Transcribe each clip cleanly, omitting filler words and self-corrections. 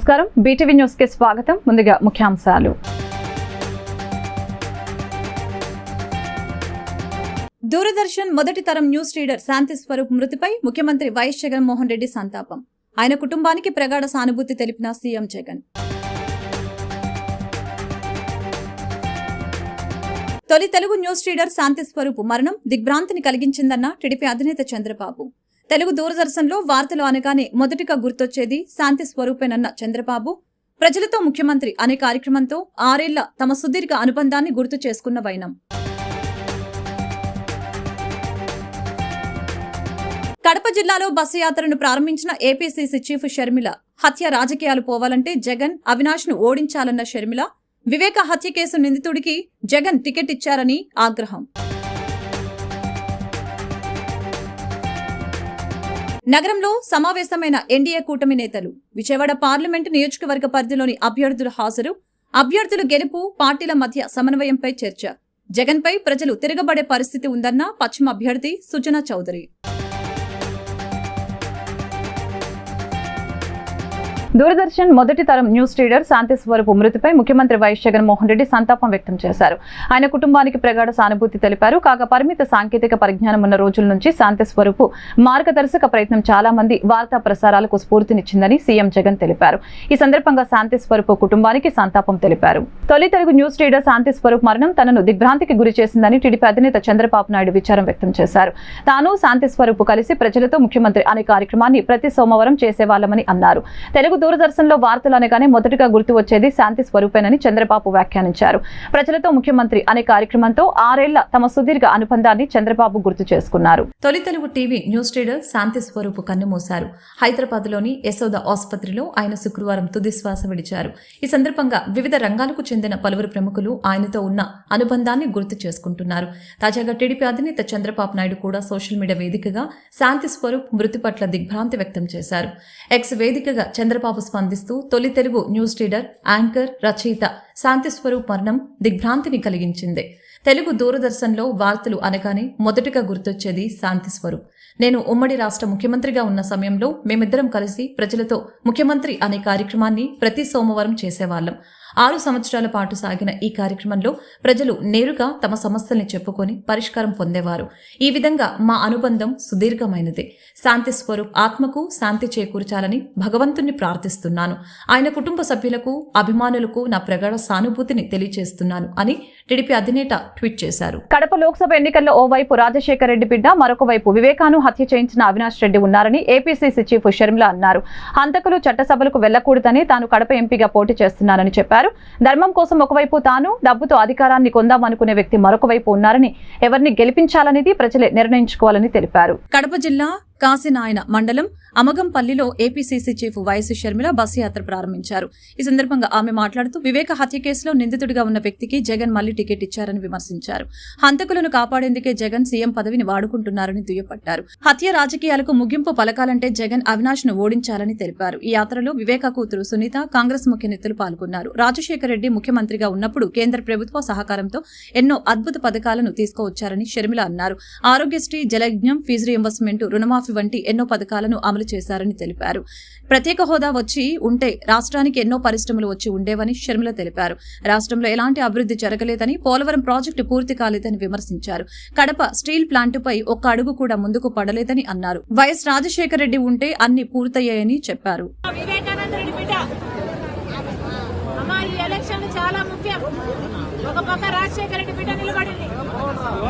నమస్కారం, BTV news కి స్వాగతం. ముందుగా ముఖ్యాంశాలు. దూరదర్శన్ మొదటి తరం న్యూస్ రీడర్ శాంతి స్వరూప్ మృతిపై ముఖ్యమంత్రి వైఎస్ జగన్మోహన్ రెడ్డి సంతాపం. ఆయన కుటుంబానికి ప్రగాఢ సానుభూతి తెలిపిన సీఎం జగన్. తొలి తెలుగు న్యూస్ రీడర్ శాంతి స్వరూప్ మరణం దిగ్భ్రాంతిని కలిగించిందన్న టీడీపీ అధినేత చంద్రబాబు. తెలుగు దూరదర్శన్లో వార్తలు అనగానే మొదటిగా గుర్తొచ్చేది శాంతి స్వరూపేనన్న చంద్రబాబు, ప్రజలతో ముఖ్యమంత్రి అనే కార్యక్రమంతో 6 ఏళ్ల తమ సుదీర్ఘ అనుబంధాన్ని గుర్తు చేసుకున్న వైనం. కడప జిల్లాలో బస్సు యాత్రను ప్రారంభించిన ఏపీసీసీ చీఫ్ షర్మిల. హత్య రాజకీయాలు పోవాలంటే జగన్, అవినాష్ ను ఓడించాలన్న షర్మిల. వివేక హత్య కేసు నిందితుడికి జగన్ టికెట్ ఇచ్చారని ఆగ్రహం. నగరంలో సమావేశమైన ఎన్డీఏ కూటమి నేతలు. విజయవాడ పార్లమెంటు నియోజకవర్గ పరిధిలోని అభ్యర్థుల హాజరు, అభ్యర్థుల గెలుపు, పార్టీల మధ్య సమన్వయంపై చర్చ. జగన్పై ప్రజలు తిరగబడే పరిస్థితి ఉందన్న పశ్చిమ అభ్యర్థి సుజనా చౌదరి. దూరదర్శన్ మొదటి తరం న్యూస్ రీడర్ శాంతి స్వరూప్ మృతిపై ముఖ్యమంత్రి వైఎస్ జగన్మోహన్ రెడ్డి సంతాపం వ్యక్తం చేశారు. ఆయన కుటుంబానికి ప్రగాఢ సానుభూతి తెలిపారు. కాగా పరిమిత సాంకేతిక పరిజ్ఞానం ఉన్న రోజుల నుంచి శాంతి స్వరూప్ మార్గదర్శక ప్రయత్నం చాలా మంది వార్తా ప్రసారాలకు స్ఫూర్తినిచ్చిందని సీఎం జగన్ తెలిపారు. ఈ సందర్భంగా శాంతి స్వరూప్ కుటుంబానికి సంతాపం తెలిపారు. తొలి తెలుగు న్యూస్ రీడర్ శాంతి స్వరూప్ మరణం తనను దిగ్భ్రాంతికి గురి చేసిందని టీడీపీ అధినేత చంద్రబాబు నాయుడు విచారం వ్యక్తం చేశారు. తాను శాంతి స్వరూప్ కలిసి ప్రజలతో ముఖ్యమంత్రి అనే కార్యక్రమాన్ని ప్రతి సోమవారం చేసేవాళ్లమని అన్నారు. తెలుగు దూరదర్శన్లో వార్తలు అనగానే మొదటిగా గుర్తు వచ్చేది శాంతి స్వరూపేనని చంద్రబాబు వ్యాఖ్యానించారు. ప్రజలతో ముఖ్యమంత్రి అనే కార్యక్రమంతో 6 ఏళ్ల తమ సుదీర్ఘ అనుబంధాన్ని చంద్రబాబు గుర్తు చేసుకున్నారు. తొలి తెలుగు టీవీ న్యూస్ రీడర్ శాంతి స్వరూప్ కన్నుమూశారు. హైదరాబాద్ లోని యశోద ఆసుపత్రిలో ఆయన శుక్రవారం తుది శ్వాస విడిచారు. ఈ సందర్భంగా వివిధ రంగాలకు చెందిన పలువురు ప్రముఖులు ఆయనతో ఉన్న అనుబంధాన్ని గుర్తు చేసుకుంటున్నారు. తాజాగా టీడీపీ అధినేత చంద్రబాబు నాయుడు కూడా సోషల్ మీడియా వేదికగా శాంతి స్వరూప్ మృతి పట్ల దిగ్భ్రాంతి వ్యక్తం చేశారు. ఎక్స్ వేదికగా చంద్రబాబు స్పందిస్తూ తొలి తెలుగు న్యూస్ రీడర్, యాంకర్, రచయిత శాంతి స్వరూప్ మరణం దిగ్భ్రాంతిని కలిగించింది. తెలుగు దూరదర్శన్లో వార్తలు అనగానే మొదటిగా గుర్తొచ్చేది శాంతి స్వరూప్. నేను ఉమ్మడి రాష్ట్ర ముఖ్యమంత్రిగా ఉన్న సమయంలో మేమిద్దరం కలిసి ప్రజలతో ముఖ్యమంత్రి అనే కార్యక్రమాన్ని ప్రతి సోమవారం చేసేవాళ్లం. 6 సంవత్సరాల పాటు సాగిన ఈ కార్యక్రమంలో ప్రజలు నేరుగా తమ సమస్యల్ని చెప్పుకొని పరిష్కారం పొందేవారు. ఈ విధంగా మా అనుబంధం సుదీర్ఘమైనది. శాంతి స్వరూప్ ఆత్మకు శాంతి చేకూర్చాలని భగవంతుణ్ణి ప్రార్థిస్తున్నాను. ఆయన కుటుంబ సభ్యులకు, అభిమానులకు నా ప్రగాఢ సానుభూతిని తెలియజేస్తున్నాను అని టీడీపీ అధినేత ట్వీట్ చేశారు. కడప లోక్సభ ఎన్నికల్లో ఓవైపు రాజశేఖర రెడ్డి బిడ్డ, మరొక వైపు వివేకాను హత్య చేయించిన అవినాష్ రెడ్డి ఉన్నారని ఏపీసీసీ చీఫ్ షర్మిల అన్నారు. హంతకులు చట్టసభలకు వెళ్లకూడదని తాను కడప ఎంపీగా పోటీ చేస్తున్నానని చెప్పారు. ధర్మం కోసం ఒకవైపు తాను, డబ్బుతో అధికారాన్ని కొందామనుకునే వ్యక్తి మరొక వైపు ఉన్నారని, ఎవరిని గెలిపించాలనేది ప్రజలే నిర్ణయించుకోవాలని తెలిపారు. కడప జిల్లా కాశీనాయన మండలం అమగంపల్లిలో APCC chief YS Sharmila bus యాత్ర ప్రారంభించారు. ఈ సందర్భంగా ఆమె మాట్లాడుతూ వివేక హత్య కేసులో నిందితుడిగా ఉన్న వ్యక్తికి జగన్ మళ్లీ టికెట్ ఇచ్చారని విమర్శించారు. హంతకులను కాపాడేందుకే జగన్ సీఎం పదవిని వాడుకుంటున్నారని దుయ్యపట్టారు. హత్య రాజకీయాలకు ముగింపు పలకాలంటే జగన్, అవినాష్ ను ఓడించాలని తెలిపారు. ఈ యాత్రలో వివేక కూతురు సునీత, కాంగ్రెస్ ముఖ్య నేతలు పాల్గొన్నారు. రాజశేఖర రెడ్డి ముఖ్యమంత్రిగా ఉన్నప్పుడు కేంద్ర ప్రభుత్వ సహకారంతో ఎన్నో అద్భుత పథకాలను తీసుకువచ్చారని షర్మిల అన్నారు. ఆరోగ్యశ్రీ, జలయజ్ఞం, ఫీజు రీయింబర్స్మెంట్, రుణమాఫీ వంటి ఎన్నో పథకాలను అమలు చేశారని తెలిపారు. ప్రత్యేక హోదా వచ్చి ఉంటే రాష్ట్రానికి ఎన్నో పరిశ్రమలు వచ్చి ఉండేవని షర్మిల తెలిపారు. రాష్ట్రంలో ఎలాంటి అభివృద్ధి జరగలేదని, పోలవరం ప్రాజెక్టు పూర్తి కాలేదని విమర్శించారు. కడప స్టీల్ ప్లాంటుపై ఒక్క అడుగు కూడా ముందుకు పడలేదని అన్నారు. వైఎస్ రాజశేఖర రెడ్డి ఉంటే అన్ని పూర్తయ్యాయని చెప్పారు. ఒక పక్క రాజశేఖర రెడ్డి బిడ్డ నిలబడింది,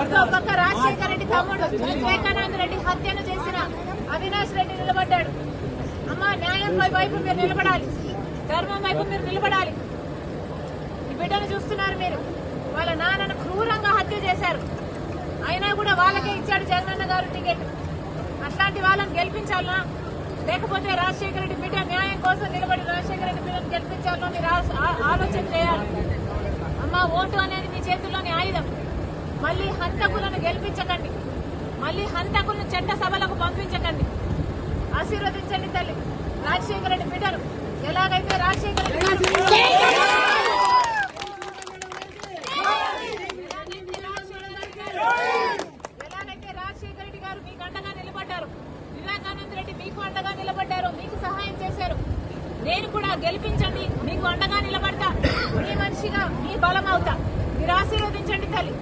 ఇంకో పక్క రాజశేఖర రెడ్డి తమ్ముడు వివేకానంద రెడ్డి హత్యను చేసిన అవినాష్ రెడ్డి నిలబడ్డాడు. అమ్మా, న్యాయం వైపు మీరు నిలబడాలి, ధర్మం వైపు మీరు నిలబడాలి. ఈ బిడ్డను చూస్తున్నారు మీరు. వాళ్ళ నాన్నను క్రూరంగా హత్య చేశారు, అయినా కూడా వాళ్ళకే ఇచ్చాడు జగనన్న గారు టికెట్. అట్లాంటి వాళ్ళని గెలిపించాలనా, లేకపోతే రాజశేఖర రెడ్డి బిడ్డ న్యాయం కోసం నిలబడి రాజశేఖర రెడ్డి బిడ్డను గెలిపించాలో మీరు ఆలోచన చేయాలి. అమ్మ, ఓటు అనేది మీ చేతుల్లోని ఆయుధం. మళ్లీ హంతకులను గెలిపించకండి, మళ్లీ హంతకులను చట్ట సభలకు పంపించకండి. ఆశీర్వదించండి తల్లి రాజశేఖర రెడ్డి బిడ్డను. ఎలాగైతే రాజశేఖర రెడ్డి గారు మీకు అండగా నిలబడ్డారు, వివేకానంద రెడ్డి మీకు అండగా నిలబడ్డారు, మీకు సహాయం చేశారు. నేను కూడా గెలిపించండి, మీకు అండగా నిలబడతా, మీ మనిషిగా మీ బలం అవుతా. మీరు ఆశీర్వదించండి తల్లి.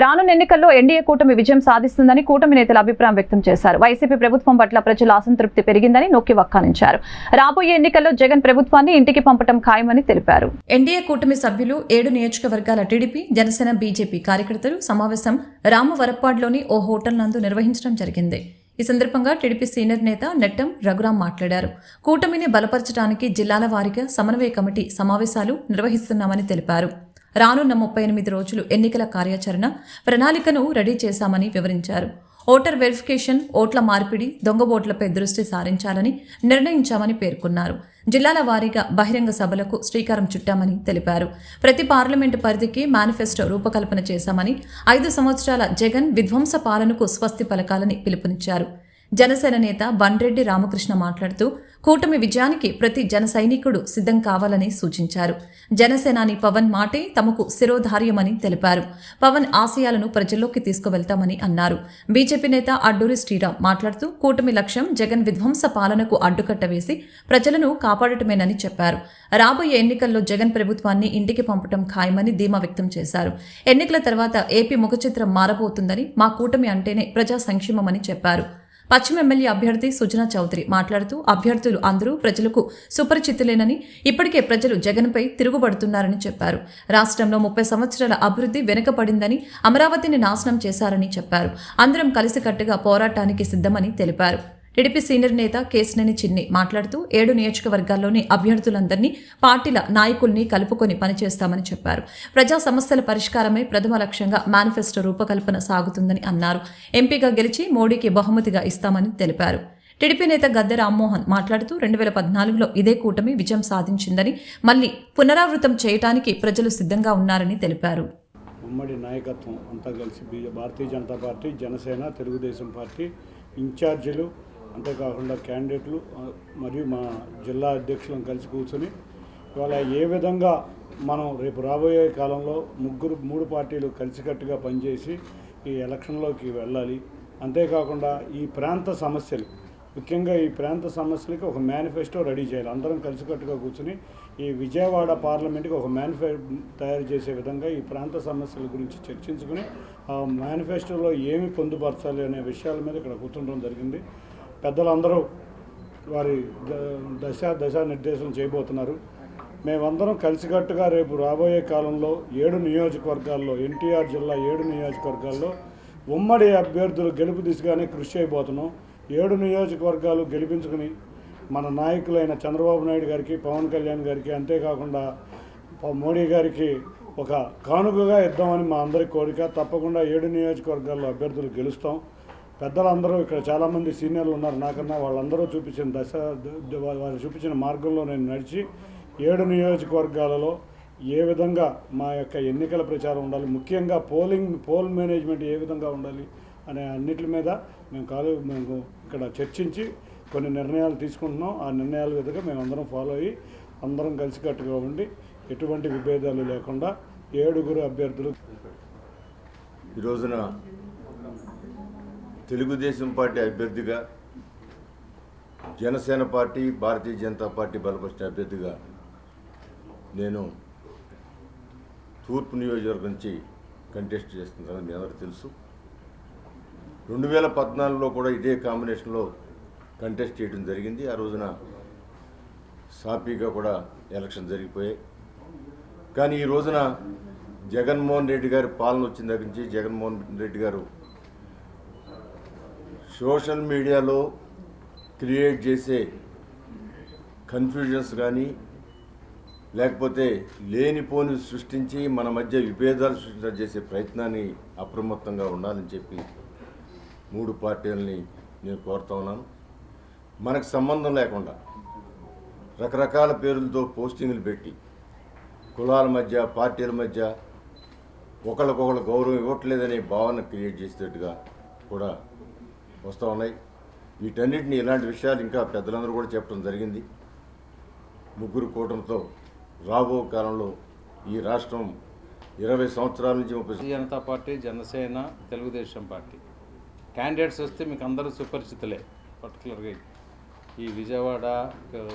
రానున్న ఎన్నికల్లో ఎన్డీఏ కూటమి విజయం సాధిస్తుందని కూటమి నేతలు అభిప్రాయం వ్యక్తం చేశారు. వైసీపీ ప్రభుత్వం పట్ల ప్రజల అసంతృప్తి పెరిగిందని నొక్కి వక్కానించారు. రాబోయే ఎన్నికల్లో జగన్ ప్రభుత్వాన్ని ఇంటికి పంపడం ఖాయమని తెలిపారు. ఎన్డీఏ కూటమి సభ్యులు 7 నియోజకవర్గాల టీడీపీ, జనసేన, బీజేపీ కార్యకర్తలు సమావేశం రామవరప్పాడ్లోని ఓ హోటల్ నందు నిర్వహించడం జరిగింది. ఈ సందర్భంగా టీడీపీ సీనియర్ నేత నెట్టం రఘురాం మాట్లాడారు. కూటమిని బలపరచడానికి జిల్లాల వారీగా సమన్వయ కమిటీ సమావేశాలు నిర్వహిస్తున్నామని తెలిపారు. రానున్న 38 రోజులు ఎన్నికల కార్యాచరణ ప్రణాళికను రెడీ చేశామని వివరించారు. ఓటర్ వెరిఫికేషన్, ఓట్ల మార్పిడి, దొంగ ఓట్లపై దృష్టి సారించాలని నిర్ణయించామని పేర్కొన్నారు. జిల్లాల వారీగా బహిరంగ సభలకు శ్రీకారం చుట్టామని తెలిపారు. ప్రతి పార్లమెంటు పరిధికి మేనిఫెస్టో రూపకల్పన చేశామని, 5 సంవత్సరాల జగన్ విధ్వంస పాలనకు స్వస్తి పలకాలని పిలుపునిచ్చారు. జనసేన నేత బండ్రెడ్డి రామకృష్ణ మాట్లాడుతూ కూటమి విజయానికి ప్రతి జన సైనికుడు సిద్ధం కావాలని సూచించారు. జనసేనాని పవన్ మాటే తమకు శిరోధార్యమని తెలిపారు. పవన్ ఆశయాలను ప్రజల్లోకి తీసుకువెళ్తామని అన్నారు. బీజేపీ నేత అడ్డూరి శ్రీరామ్ మాట్లాడుతూ కూటమి లక్ష్యం జగన్ విధ్వంస పాలనకు అడ్డుకట్ట వేసి ప్రజలను కాపాడటమేనని చెప్పారు. రాబోయే ఎన్నికల్లో జగన్ ప్రభుత్వాన్ని ఇంటికి పంపడం ఖాయమని ధీమా వ్యక్తం చేశారు. ఎన్నికల తర్వాత ఏపీ ముఖచిత్రం మారబోతుందని, మా కూటమి అంటేనే ప్రజా సంక్షేమమని చెప్పారు. పశ్చిమ ఎమ్మెల్యే అభ్యర్థి సుజనా చౌదరి మాట్లాడుతూ అభ్యర్థులు అందరూ ప్రజలకు సుపరిచితులేనని, ఇప్పటికే ప్రజలు జగన్పై తిరుగుబడుతున్నారని చెప్పారు. రాష్ట్రంలో 30 సంవత్సరాల అభివృద్ధి వెనుకపడిందని, అమరావతిని నాశనం చేశారని చెప్పారు. అందరం కలిసికట్టుగా పోరాటానికి సిద్ధమని తెలిపారు. టీడీపీ సీనియర్ నేత కేశినేని చిన్ని మాట్లాడుతూ 7 నియోజకవర్గాల్లోని అభ్యర్థులందరినీ, పార్టీల నాయకుల్ని కలుపుకొని పనిచేస్తామని చెప్పారు. ప్రజా సమస్యల పరిష్కారమే ప్రథమ లక్ష్యంగా మేనిఫెస్టో రూపకల్పన సాగుతుందని అన్నారు. ఎంపీగా గెలిచి మోడీకి బహుమతిగా ఇస్తామని తెలిపారు. టీడీపీ నేత గద్దె రామ్మోహన్ మాట్లాడుతూ 2014లో ఇదే కూటమి విజయం సాధించిందని, మళ్లీ పునరావృతం చేయడానికి ప్రజలు సిద్ధంగా ఉన్నారని తెలిపారు. ఉమ్మడి నాయకత్వం అంతా కలిసి భారతీయ జనతా పార్టీ, జనసేన, తెలుగుదేశం పార్టీ ఇన్ఛార్జీలు, అంతేకాకుండా క్యాండిడేట్లు మరియు మా జిల్లా అధ్యక్షులను కలిసి కూర్చొని ఇవాళ ఏ విధంగా మనం రేపు రాబోయే కాలంలో 3 పార్టీలు కలిసికట్టుగా పనిచేసి ఈ ఎలక్షన్లోకి వెళ్ళాలి. అంతేకాకుండా ఈ ప్రాంత సమస్యలు, ముఖ్యంగా ఈ ప్రాంత సమస్యలకి ఒక మేనిఫెస్టో రెడీ చేయాలి. అందరం కలిసికట్టుగా కూర్చొని ఈ విజయవాడ పార్లమెంట్కి ఒక మేనిఫెస్టో తయారు చేసే విధంగా ఈ ప్రాంత సమస్యల గురించి చర్చించుకుని ఆ మేనిఫెస్టోలో ఏమి పొందుపరచాలి అనే విషయాల మీద ఇక్కడ కూర్చుండడం జరిగింది. పెద్దలందరూ వారి దిశానిర్దేశం చేయబోతున్నారు. మేమందరం కలిసికట్టుగా రేపు రాబోయే కాలంలో 7 నియోజకవర్గాల్లో, ఎన్టీఆర్ జిల్లా 7 నియోజకవర్గాల్లో ఉమ్మడి అభ్యర్థులు గెలుపు దిశగానే కృషి చేయబోతున్నాం. 7 నియోజకవర్గాలు గెలిపించుకుని మన నాయకులైన చంద్రబాబు నాయుడు గారికి, పవన్ కళ్యాణ్ గారికి, అంతేకాకుండా మోడీ గారికి ఒక కానుకగా ఇద్దామని మా అందరి కోరిక. తప్పకుండా 7 నియోజకవర్గాల్లో అభ్యర్థులు గెలుస్తాం. పెద్దలందరూ ఇక్కడ చాలామంది సీనియర్లు ఉన్నారు నాకన్నా, వాళ్ళందరూ చూపించిన వాళ్ళు చూపించిన మార్గంలో నేను నడిచి 7 నియోజకవర్గాలలో ఏ విధంగా మా యొక్క ఎన్నికల ప్రచారం ఉండాలి, ముఖ్యంగా పోల్ మేనేజ్మెంట్ ఏ విధంగా ఉండాలి అనే అన్నిటి మీద మేము ఇక్కడ చర్చించి కొన్ని నిర్ణయాలు తీసుకుంటున్నాం. ఆ నిర్ణయాల విధంగా మేమందరం ఫాలో అయ్యి అందరం కలిసికట్టుగా ఉండి ఎటువంటి విభేదాలు లేకుండా 7 అభ్యర్థులు. ఈ రోజున తెలుగుదేశం పార్టీ అభ్యర్థిగా, జనసేన పార్టీ, భారతీయ జనతా పార్టీ బలపరిచిన అభ్యర్థిగా నేను తూర్పు నియోజకవర్గం నుంచి కంటెస్ట్ చేస్తున్నానని మీ అందరికీ తెలుసు. 2014లో కూడా ఇదే కాంబినేషన్లో కంటెస్ట్ చేయడం జరిగింది. ఆ రోజున సాఫీగా కూడా ఎలక్షన్ జరిగిపోయాయి. కానీ ఈ రోజున జగన్మోహన్ రెడ్డి గారి పాలన వచ్చిన దగ్గర నుంచి జగన్మోహన్ రెడ్డి గారు సోషల్ మీడియాలో క్రియేట్ చేసే కన్ఫ్యూజన్స్ కానీ, లేకపోతే లేనిపోని సృష్టించి మన మధ్య విభేదాలు సృష్టించేసే ప్రయత్నాన్ని అప్రమత్తంగా ఉండాలని చెప్పి 3 పార్టీలని నేను కోరుతా ఉన్నాను. మనకు సంబంధం లేకుండా రకరకాల పేర్లతో పోస్టింగ్లు పెట్టి కులాల మధ్య, పార్టీల మధ్య ఒకళ్ళకొకళ్ళు గౌరవం ఇవ్వట్లేదనే భావన క్రియేట్ చేసేటట్టుగా కూడా వస్తూ ఉన్నాయి. వీటన్నిటిని, ఇలాంటి విషయాలు ఇంకా పెద్దలందరూ కూడా చెప్పడం జరిగింది. 3 కూటమితో రాబో కాలంలో ఈ రాష్ట్రం 20 సంవత్సరాల నుంచి 30. Janata party, Janasena, Telugu Desam party candidates వస్తే మీకు అందరూ సుపరిచితులే. పర్టికులర్గా ఈ విజయవాడ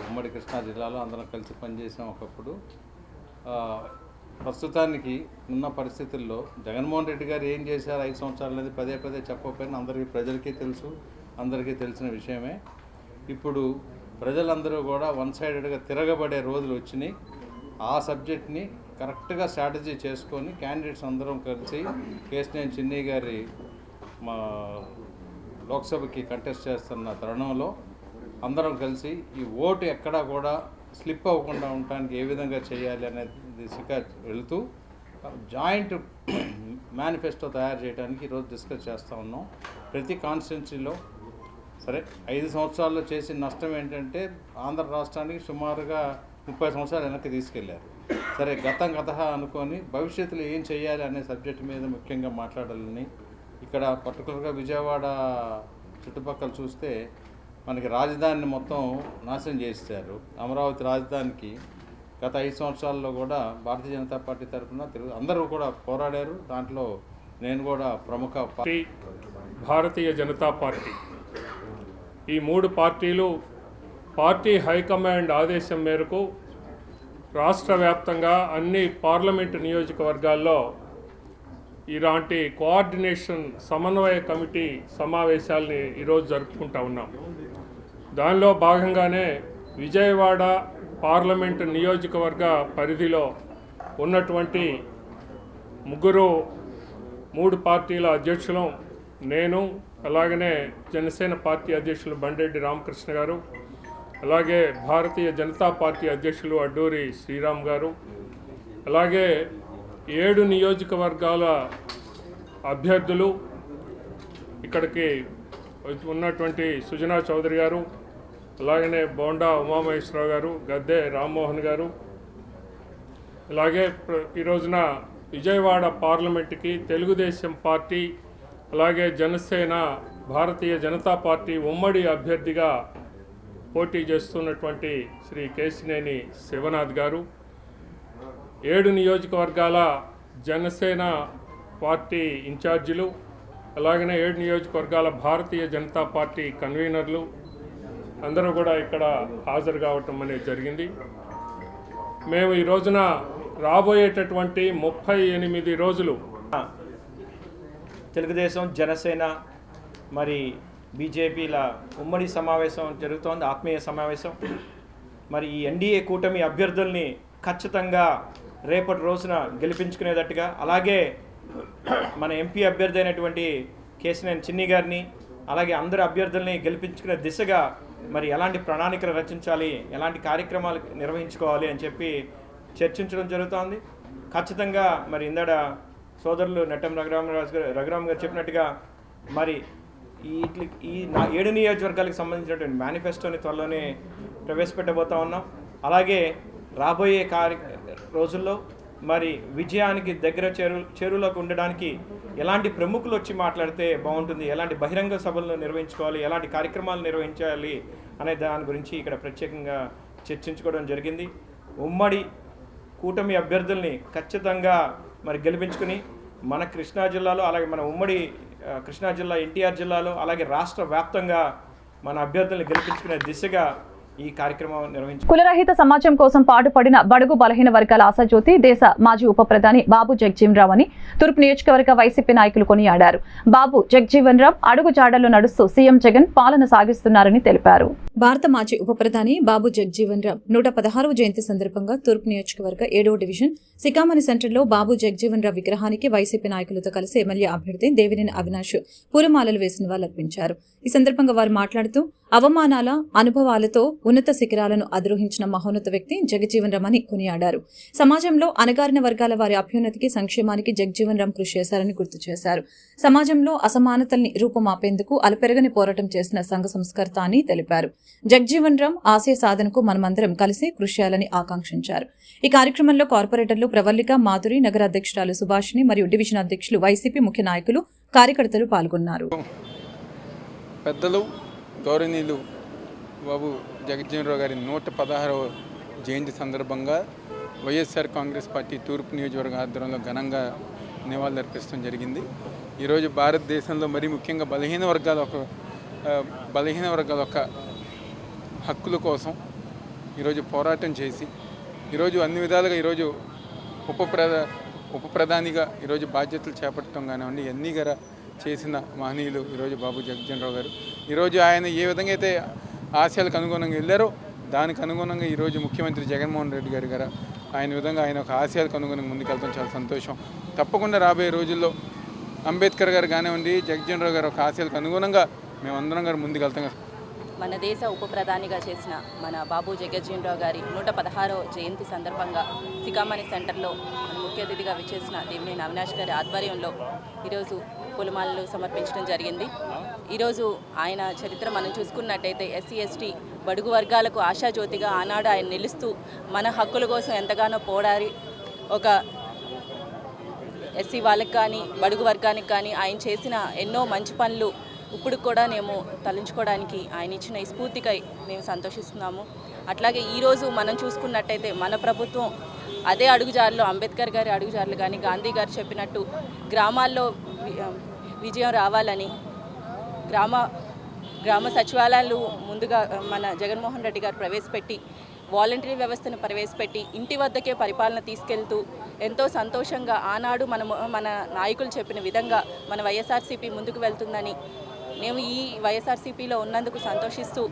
ఉమ్మడి కృష్ణా జిల్లాలో అందరం కలిసి పనిచేసాం ఒకప్పుడు. ప్రస్తుతానికి ఉన్న పరిస్థితుల్లో జగన్మోహన్ రెడ్డి గారు ఏం చేశారు 5 సంవత్సరాలు అనేది పదే పదే చెప్పకపోయినా అందరికీ ప్రజలకి తెలుసు, అందరికీ తెలిసిన విషయమే. ఇప్పుడు ప్రజలందరూ కూడా వన్ సైడెడ్గా తిరగబడే రోజులు వచ్చినాయి. ఆ సబ్జెక్ట్ని కరెక్ట్గా స్ట్రాటజీ చేసుకొని క్యాండిడేట్స్ అందరం కలిసి కేశినేని చిన్ని గారి మా లోక్సభకి కంటెస్ట్ చేస్తున్న తరుణంలో అందరం కలిసి ఈ ఓటు ఎక్కడా కూడా స్లిప్ అవ్వకుండా ఉండటానికి ఏ విధంగా చేయాలి అనే దిశగా వెళుతూ జాయింట్ మేనిఫెస్టో తయారు చేయడానికి ఈరోజు డిస్కస్ చేస్తూ ఉన్నాం. ప్రతి కాన్స్టిట్యున్సీలో సరే 5 సంవత్సరాల్లో చేసిన నష్టం ఏంటంటే ఆంధ్ర రాష్ట్రానికి సుమారుగా 30 సంవత్సరాలు వెనక్కి తీసుకెళ్లారు. సరే గతం అనుకొని భవిష్యత్తులో ఏం చేయాలి అనే సబ్జెక్ట్ మీద ముఖ్యంగా మాట్లాడాలని ఇక్కడ పర్టికులర్గా విజయవాడ చుట్టుపక్కల చూస్తే మనకి రాజధానిని మొత్తం నాశనం చేశారు. అమరావతి రాజధానికి గత 5 సంవత్సరాల్లో కూడా భారతీయ జనతా పార్టీ తరఫున అందరూ కూడా పోరాడారు. దాంట్లో నేను కూడా ప్రముఖ భారతీయ జనతా పార్టీ ఈ 3 పార్టీలు పార్టీ హైకమాండ్ ఆదేశం మేరకు రాష్ట్ర వ్యాప్తంగా అన్ని పార్లమెంటు నియోజకవర్గాల్లో ఇలాంటి కోఆర్డినేషన్ సమన్వయ కమిటీ సమావేశాలని ఈరోజు జరుపుకుంటా ఉన్నాం. దానిలో భాగంగానే విజయవాడ పార్లమెంటు నియోజకవర్గ పరిధిలో ఉన్నటువంటి 3 పార్టీల అధ్యక్షులు, నేను, అలాగనే జనసేన పార్టీ అధ్యక్షులు బండెడ్డి రామకృష్ణ గారు, అలాగే భారతీయ జనతా పార్టీ అధ్యక్షులు అడ్డూరి శ్రీరామ్ గారు, అలాగే 7 నియోజకవర్గాల అభ్యర్థులు ఇక్కడికి ఉన్నటువంటి సుజనా చౌదరి గారు, అలాగనే బోండా ఉమామహేశ్వరరావు గారు, గద్దె రామ్మోహన్ గారు, అలాగే ఈ రోజున విజయవాడ పార్లమెంటుకి తెలుగుదేశం పార్టీ అలాగే జనసేన భారతీయ జనతా పార్టీ ఉమ్మడి అభ్యర్థిగా పోటీ చేస్తున్నటువంటి శ్రీ కేశినేని శివనాథ్ గారు, 7 నియోజకవర్గాల జనసేన పార్టీ ఇన్ఛార్జీలు, అలాగనే 7 నియోజకవర్గాల భారతీయ జనతా పార్టీ కన్వీనర్లు అందరూ కూడా ఇక్కడ హాజరు కావటం అనేది జరిగింది. మేము ఈ రోజున రాబోయేటటువంటి 38 రోజులు తెలుగుదేశం, జనసేన మరి బీజేపీల ఉమ్మడి సమావేశం జరుగుతోంది, ఆత్మీయ సమావేశం. మరి ఈ ఎన్డీఏ కూటమి అభ్యర్థుల్ని ఖచ్చితంగా రేపటి రోజున గెలిపించుకునేటట్టుగా, అలాగే మన ఎంపీ అభ్యర్థి అయినటువంటి కేశినేని చిన్ని గారిని, అలాగే అందరు అభ్యర్థుల్ని గెలిపించుకునే దిశగా మరి ఎలాంటి ప్రణాళికలు రచించాలి, ఎలాంటి కార్యక్రమాలు నిర్వహించుకోవాలి అని చెప్పి చర్చించడం జరుగుతోంది. ఖచ్చితంగా మరి ఇందాడ సోదరులు నెట్టం రఘురామ్ గారు చెప్పినట్టుగా మరి ఈ 7 నియోజకవర్గాలకు సంబంధించినటువంటి మేనిఫెస్టోని త్వరలోనే ప్రవేశపెట్టబోతా ఉన్నాం. అలాగే రాబోయే రోజుల్లో మరి విజయానికి దగ్గర చేరులోకి ఉండడానికి ఎలాంటి ప్రముఖులు వచ్చి మాట్లాడితే బాగుంటుంది, ఎలాంటి బహిరంగ సభలను నిర్వహించుకోవాలి, ఎలాంటి కార్యక్రమాలు నిర్వహించాలి అనే దాని గురించి ఇక్కడ ప్రత్యేకంగా చర్చించుకోవడం జరిగింది. ఉమ్మడి కూటమి అభ్యర్థుల్ని ఖచ్చితంగా మరి గెలిపించుకుని మన కృష్ణా జిల్లాలో, అలాగే మన ఉమ్మడి కృష్ణా జిల్లా ఎన్టీఆర్ జిల్లాలో, అలాగే రాష్ట్ర వ్యాప్తంగా మన అభ్యర్థుల్ని గెలిపించుకునే దిశగా ఈ కార్యక్రమం నిర్వహించారు. కులరహిత సమాజం కోసం పాటుపడిన బడుగు బలహీన వర్గాల ఆశాజ్యోతి దేశ మాజీ ఉప ప్రధాని బాబు జగజీవన్ రావు అని తూర్పు నియోజకవర్గ వైసీపీ నాయకులు కొనియాడారు. బాబు జగజీవన్ రావు అడుగు జాడల్లో నడుస్తూ సీఎం జగన్ పాలన సాగిస్తున్నారని తెలిపారు. భారత మాజీ ఉప ప్రధాని బాబు జగజీవన్ రావు 116వ జయంతి సందర్భంగా తూర్పు నియోజకవర్గ 7వ డివిజన్ సికామణి సెంటర్లో బాబు జగజీవన్ రావు విగ్రహానికి వైసీపీ నాయకులతో కలిసి ఎమ్మెల్యే అభ్యర్థి దేవినేని అవినాష్ పూలమాలలు వేసి నివాళులర్పించారు. ఈ సందర్భంగా వారు మాట్లాడుతూ అవమానాల అనుభవాలతో ఉన్నత శిఖరాలను అధిరోహించిన మహోన్నత వ్యక్తి జగజీవన్ రామ్ అని కొనియాడారు. సమాజంలో అణగారిన వర్గాల వారి అభ్యున్నతికి, సంక్షేమానికి జగజీవన్ రామ్ కృషి చేశారని గుర్తు చేశారు. సమాజంలో అసమానతల్ని రూపుమాపేందుకు అలుపెరగని పోరాటం చేసిన సంఘ సంస్కర్త అని తెలిపారు. జగజీవన్ రామ్ ఆశయ సాధనకు మనమందరం కలిసి కృషి చేయాలని ఆకాంక్షించారు. ఈ కార్యక్రమంలో కార్పొరేటర్లు ప్రవల్లిక, మాధురి, నగర అధ్యక్షురాలు సుభాషిణి మరియు డివిజన్ అధ్యక్షులు, వైసీపీ ముఖ్య నాయకులు, కార్యకర్తలు పాల్గొన్నారు. పెద్దలు గౌరవనీయులు బాబు జగజీవన్ రావు గారి 116వ జయంతి సందర్భంగా వైఎస్ఆర్ కాంగ్రెస్ పార్టీ తూర్పు నియోజకవర్గ ఆధ్వర్యంలో ఘనంగా నివాళులర్పించడం జరిగింది. ఈరోజు భారతదేశంలో మరీ ముఖ్యంగా బలహీన వర్గాల ఒక హక్కుల కోసం ఈరోజు పోరాటం చేసి ఈరోజు అన్ని విధాలుగా ఈరోజు ఉప ప్రధానిగా ఈరోజు బాధ్యతలు చేపట్టడం కానివ్వండి అన్నీ గారు చేసిన మహనీయులు ఈరోజు బాబు జగజ్జీవన్ రావు గారు. ఈరోజు ఆయన ఏ విధంగా అయితే ఆశయాలకు అనుగుణంగా వెళ్ళారో దానికి అనుగుణంగా ఈరోజు ముఖ్యమంత్రి జగన్మోహన్ రెడ్డి గారు ఆయన విధంగా ఆయన ఒక ఆశయాలకు అనుగుణంగా ముందుకెళ్తాం చాలా సంతోషం. తప్పకుండా రాబోయే రోజుల్లో అంబేద్కర్ గారు కానివ్వండి జగజ్జీవన్ రావు గారు ఒక ఆశయాలకు అనుగుణంగా మేమందరం గారు ముందుకెళ్తాం. మన దేశ ఉప ప్రధానిగా చేసిన మన బాబు జగజ్జీవన్ రావు గారి 116వ జయంతి సందర్భంగా సికామణి సెంటర్లో మన ముఖ్య అతిథిగా విచ్చేసిన దేవినేని అవినాష్ గారి ఆధ్వర్యంలో ఈరోజు పూలమాలలు సమర్పించడం జరిగింది. ఈరోజు ఆయన చరిత్ర మనం చూసుకున్నట్టయితే ఎస్సీ ఎస్టీ బడుగు వర్గాలకు ఆశాజ్యోతిగా ఆనాడు ఆయన నిలుస్తూ మన హక్కుల కోసం ఎంతగానో పోరాడి ఒక ఎస్సీ వాళ్ళకి కానీ బడుగు వర్గానికి కానీ ఆయన చేసిన ఎన్నో మంచి పనులు ఇప్పుడు కూడా మేము తలంచుకోవడానికి ఆయన ఇచ్చిన ఈ స్ఫూర్తికై మేము సంతోషిస్తున్నాము. అట్లాగే ఈరోజు మనం చూసుకున్నట్టయితే మన ప్రభుత్వం అదే అడుగుజారులో అంబేద్కర్ గారి అడుగుజారులు కానీ గాంధీ గారు చెప్పినట్టు గ్రామాల్లో విజయం రావాలని గ్రామ సచివాలయాలు ముందుగా మన జగన్మోహన్ రెడ్డి గారు ప్రవేశపెట్టి వాలంటరీ వ్యవస్థను ప్రవేశపెట్టి ఇంటి వద్దకే పరిపాలన తీసుకెళ్తూ ఎంతో సంతోషంగా ఆనాడు మన నాయకులు చెప్పిన విధంగా మన వైఎస్ఆర్సీపీ ముందుకు వెళ్తుందని మేము ఈ వైఎస్ఆర్సీపీలో ఉన్నందుకు సంతోషిస్తూ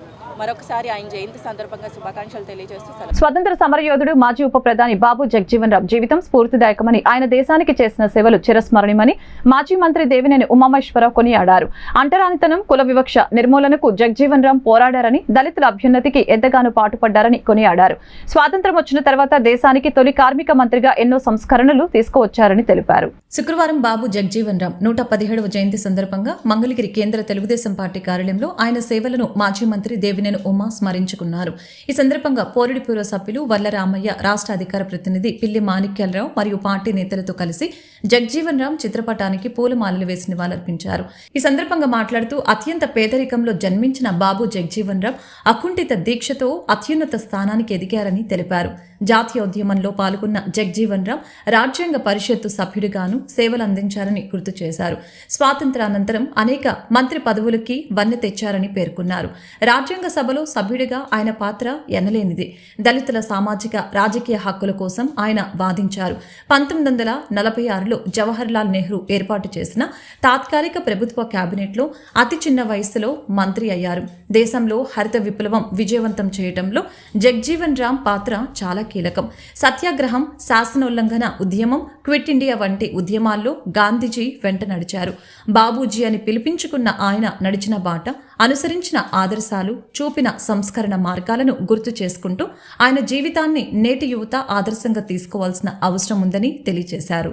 మరొకసారి ఆయన జయంతి సందర్భంగా శుభాకాంక్షలు తెలియజేస్తూ స్వతంత్ర సమరయోధుడు మాజీ ఉప ప్రధాని బాబు జగజ్జీవన్ రామ్ జీవితం స్ఫూర్తిదాయకమని ఆయన దేశానికి చేసిన సేవలు చిరస్మరణీయమని మాజీ మంత్రి దేవినేని ఉమామహేశ్వరరావు కొనియాడారు. అంటరానితనం కుల వివక్ష నిర్మూలనకు జగజ్జీవన్ రామ్ పోరాడారని దళితుల అభ్యున్నతికి ఎంతగానో పాటుపడ్డారని కొనియాడారు. స్వాతంత్ర్యం వచ్చిన తర్వాత దేశానికి తొలి కార్మిక మంత్రిగా ఎన్నో సంస్కరణలు తీసుకువచ్చారని తెలిపారు. శుక్రవారం బాబు జగజ్జీవన్ రామ్ 117వ జయంతి సందర్భంగా మంగళగిరి కేంద్ర తెలుగుదేశం పార్టీ కార్యాలయంలో ఆయన సేవలను మాజీ మంత్రి దేవినేని ఉమా స్మరించుకున్నారు. ఈ సందర్భంగా పోరుడి బ్యూరో సభ్యులు వర్లరామయ్య, రాష్ట్ర అధికార ప్రతినిధి పిల్లి మాణిక్యాలరావు మరియు పార్టీ నేతలతో కలిసి జగజ్జీవన్ రామ్ చిత్రపటానికి పూలమాలలు వేసి నివాళులర్పించారు. ఈ సందర్భంగా మాట్లాడుతూ అత్యంత పేదరికంలో జన్మించిన బాబు జగజ్జీవన్ రామ్ అకుంఠిత దీక్షతో అత్యున్నత స్థానానికి ఎదిగారని తెలిపారు. జాతీయోద్యమంలో పాల్గొన్న జగజ్జీవన్ రామ్ రాజ్యాంగ పరిషత్తు సభ్యుడిగాను సేవలు అందించారని గుర్తు చేశారు. స్వాతంత్రానంతరం అనేక మంత్రి పదవులకి వన్నె తెచ్చారని పేర్కొన్నారు. రాజ్యాంగ సభలో సభ్యుడిగా ఆయన పాత్ర ఎనలేనిది. దళితుల సామాజిక రాజకీయ హక్కుల కోసం ఆయన వాదించారు. 1946లో జవహర్లాల్ నెహ్రూ ఏర్పాటు చేసిన తాత్కాలిక ప్రభుత్వ కేబినెట్లో అతి చిన్న వయసులో మంత్రి అయ్యారు. దేశంలో హరిత విప్లవం విజయవంతం చేయడంలో జగజ్జీవన్ రామ్ పాత్ర చాలా కీలకం. సత్యాగ్రహం, శాసనోల్లంఘన ఉద్యమం, క్విట్ ఇండియా వంటి ఉద్యమాల్లో గాంధీజీ వెంట నడిచారు. బాబూజీ అని పిలిపించుకున్న ఆయన నడిచిన బాట, అనుసరించిన ఆదర్శాలు, చూపిన సంస్కరణ మార్గాలను గుర్తు చేసుకుంటూ ఆయన జీవితాన్ని నేటి యువత ఆదర్శంగా తీసుకోవాల్సిన అవసరం ఉందని తెలియజేశారు.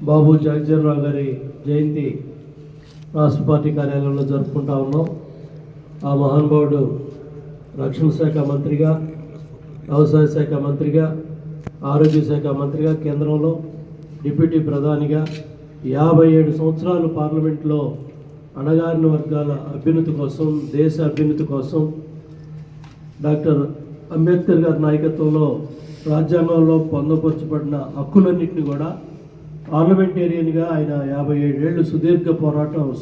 బాబు జగజ్జీవన్ రావు గారి జయంతి రాష్ట్ర పార్టీ కార్యాలయంలో జరుపుకుంటా ఉన్నాం. ఆ మహానుభావుడు రక్షణ శాఖ మంత్రిగా, వ్యవసాయ శాఖ మంత్రిగా, ఆరోగ్య శాఖ మంత్రిగా, కేంద్రంలో డిప్యూటీ ప్రధానిగా 57 సంవత్సరాలు పార్లమెంట్లో అణగారిన వర్గాల అభ్యున్నతి కోసం, దేశ అభ్యున్నతి కోసం డాక్టర్ అంబేద్కర్ గారి నాయకత్వంలో రాజ్యాంగంలో పొందుపరచబడిన హక్కులన్నింటినీ కూడా పార్లమెంటేరియన్గా ఆయన 57 ఏళ్ళు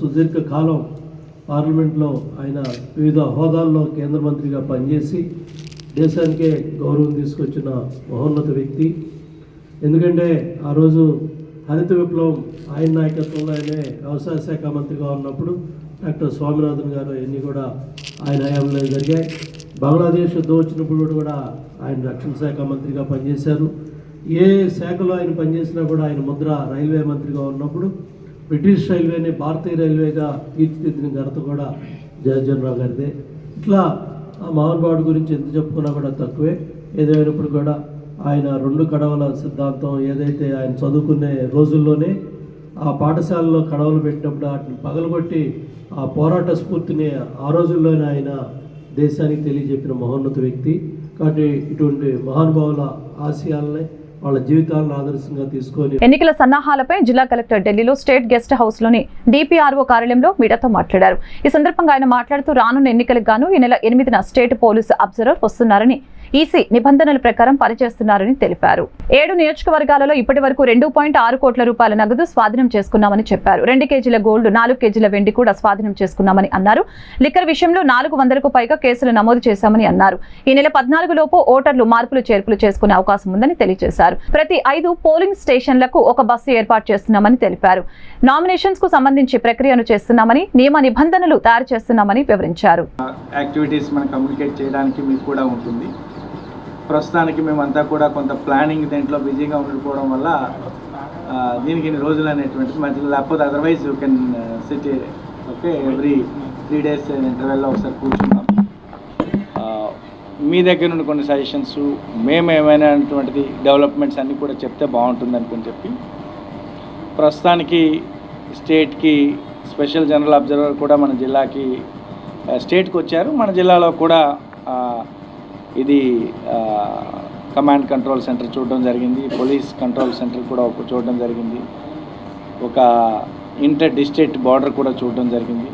సుదీర్ఘ కాలం పార్లమెంట్లో ఆయన వివిధ హోదాల్లో కేంద్ర మంత్రిగా పనిచేసి దేశానికే గౌరవం తీసుకొచ్చిన మహోన్నత వ్యక్తి. ఎందుకంటే ఆ రోజు హరిత విప్లవం ఆయన నాయకత్వంలో ఆయనే వ్యవసాయ శాఖ మంత్రిగా ఉన్నప్పుడు డాక్టర్ స్వామినాథన్ గారు అన్నీ కూడా ఆయన హయాంలో జరిగాయి. బంగ్లాదేశ్ యుద్ధం వచ్చినప్పుడు కూడా ఆయన రక్షణ శాఖ మంత్రిగా పనిచేశారు. ఏ శాఖలో ఆయన పనిచేసినా కూడా ఆయన ముద్ర రైల్వే మంత్రిగా ఉన్నప్పుడు బ్రిటిష్ రైల్వేని భారతీయ రైల్వేగా తీర్చిదిద్దిన ఘనత కూడా జగజ్జీవన్ రావు గారిదే. ఇట్లా ఆ మహానుభావుడి గురించి ఎంత చెప్పుకున్నా కూడా తక్కువే. ఏదైనప్పుడు కూడా ఆయన 2 కడవల సిద్ధాంతం ఏదైతే ఆయన చదువుకునే రోజుల్లోనే ఆ పాఠశాలలో కడవలు పెట్టినప్పుడు వాటిని పగలగొట్టి ఆ పోరాట స్ఫూర్తిని ఆ రోజుల్లోనే ఆయన దేశానికి తెలియజెప్పిన మహోన్నత వ్యక్తి. కాబట్టి ఇటువంటి మహానుభావుల ఆశయాలనే వాళ్ళ జీవితాలను ఆదర్శంగా తీసుకొని ఎన్నికల సన్నాహాలపై జిల్లా కలెక్టర్ ఢిల్లీలో స్టేట్ గెస్ట్ హౌస్ లోని డిపిఆర్ఓ కార్యాలయంలో మీడియాతో మాట్లాడారు. ఈ సందర్భంగా ఆయన మాట్లాడుతూ రానున్న ఎన్నికలకు గాను ఈ నెల 8న స్టేట్ పోలీసు అబ్జర్వర్ వస్తున్నారని, ఈసీ నిబంధనల ప్రకారం పనిచేస్తున్నారని తెలిపారు. 7 నియోజకవర్గాలలో ఇప్పటి వరకు 2.6 కోట్ల రూపాయల నగదు స్వాధీనం చేసుకున్నామని చెప్పారు. 2 కేజీల గోల్డ్, 4 కేజీల వెండి కూడా స్వాధీనం చేసుకున్నామని అన్నారు. లిక్కర్ విషయంలో 400కు పైగా కేసులు నమోదు చేశామని అన్నారు. ఈ నెల 14 లోపు ఓటర్లు మార్పులు చేర్పులు చేసుకునే అవకాశం ఉందని తెలియజేశారు. ప్రతి 5 పోలింగ్ స్టేషన్లకు ఒక బస్సు ఏర్పాటు చేస్తున్నామని తెలిపారు. నామినేషన్స్ కు సంబంధించి ప్రక్రియను చేస్తున్నామని, నియమ నిబంధనలు తయారు చేస్తున్నామని వివరించారు. యాక్టివిటీస్ మనం కమ్యూనికేట్ చేయడానికి మీకు కూడా ఉంటుంది. ప్రస్తుతానికి మేమంతా కూడా కొంత ప్లానింగ్ దీంట్లో బిజీగా ఉండిపోవడం వల్ల దీనికి ఇన్ని రోజులు అనేటువంటిది మధ్యలో, లేకపోతే otherwise you can SIT okay every 3 days ఇంటర్వెల్లో ఒకసారి కూర్చున్నాం. మీ దగ్గర నుండి కొన్ని సజెషన్స్, మేము ఏమైనటువంటిది డెవలప్మెంట్స్ అన్నీ కూడా చెప్తే బాగుంటుంది అనుకుని చెప్పి ప్రస్తుతానికి స్టేట్కి స్పెషల్ జనరల్ అబ్జర్వర్ కూడా మన జిల్లాకి స్టేట్కి వచ్చారు. మన జిల్లాలో కూడా ఇది కమాండ్ కంట్రోల్ సెంటర్ చూడడం జరిగింది, పోలీస్ కంట్రోల్ సెంటర్ కూడా చూడడం జరిగింది, ఒక ఇంటర్ డిస్ట్రిక్ట్ బార్డర్ కూడా చూడడం జరిగింది.